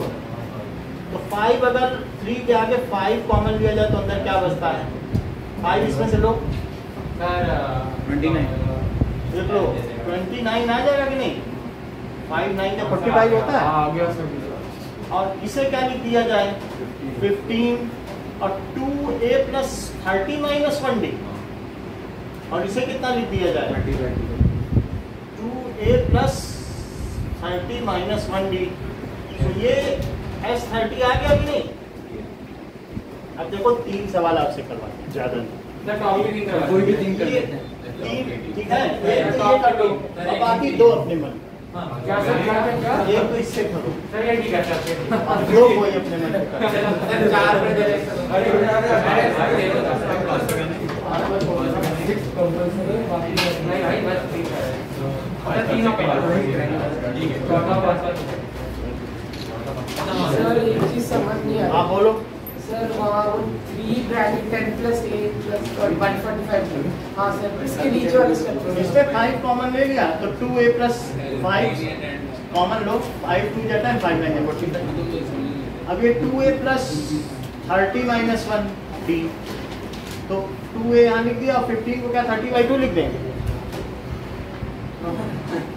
तो 5 अगर 3 के आगे 5 कॉमन लिया जाए तो अंदर क्या बचता है, 5 इसमें से लो, सर 29 देख लो 29 आ जाएगा कि नहीं, 5 9 का 45 होता है। आ गया सर। और इसे क्या लिख दिया जाए 15 और 2a + 30 - 1d, और इसे कितना लिख दिया जाए 2a + 30 - 1d, तो ये S30 आ गया कि नहीं। अब देखो 3 सवाल आपसे करवाते हैं, ज्यादा नहीं, सर टॉपिक नहीं करवा, कोई भी 3 कर ये लेते हैं। 3 ठीक है, एक तो ये कर लो और बाकी 2 अपने मन, क्या सर क्या एक तो इससे करो सर ये ठीक है सर, और 2 कोई अपने मन से करो। सर 4 पे दे नहीं भाई बस 3 है, तीनों पे चौथा पांचवा। सर एक चीज समझ नहीं आ हाँ रही बोलो। सर, वहाँ वो 3 ब्रैकेट 10 + 8 + 145, हाँ सर, इसके नीचे वाले स्टेप इसमें 5 कॉमन ले लिया तो 2a + 5 कॉमन लो, 5 2 जाता है 5 9 45। अब ये 2a + 30 - 1d, तो 2a यहाँ लिख दिया और 15 को क्या 30/2 लिख देंगे,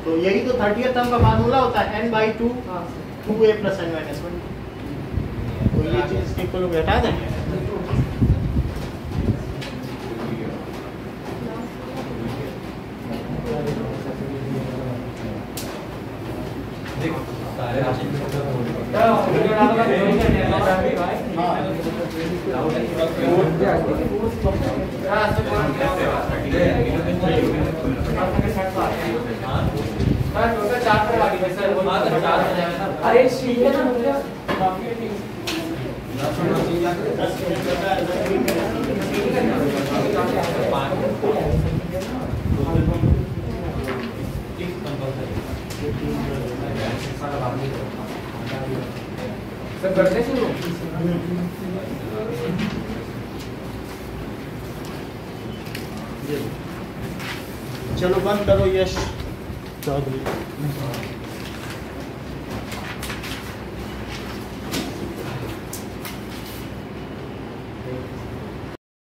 तो यही तो 30th टर्म का फार्मूला होता है n/2 हाँ सर। 2a + n - 1, तो ये चीज इसके इक्वल हटा देंगे। अरे ठीक है ना मुझे सर करते शुरू। चलो बंद करो यश चौधरी।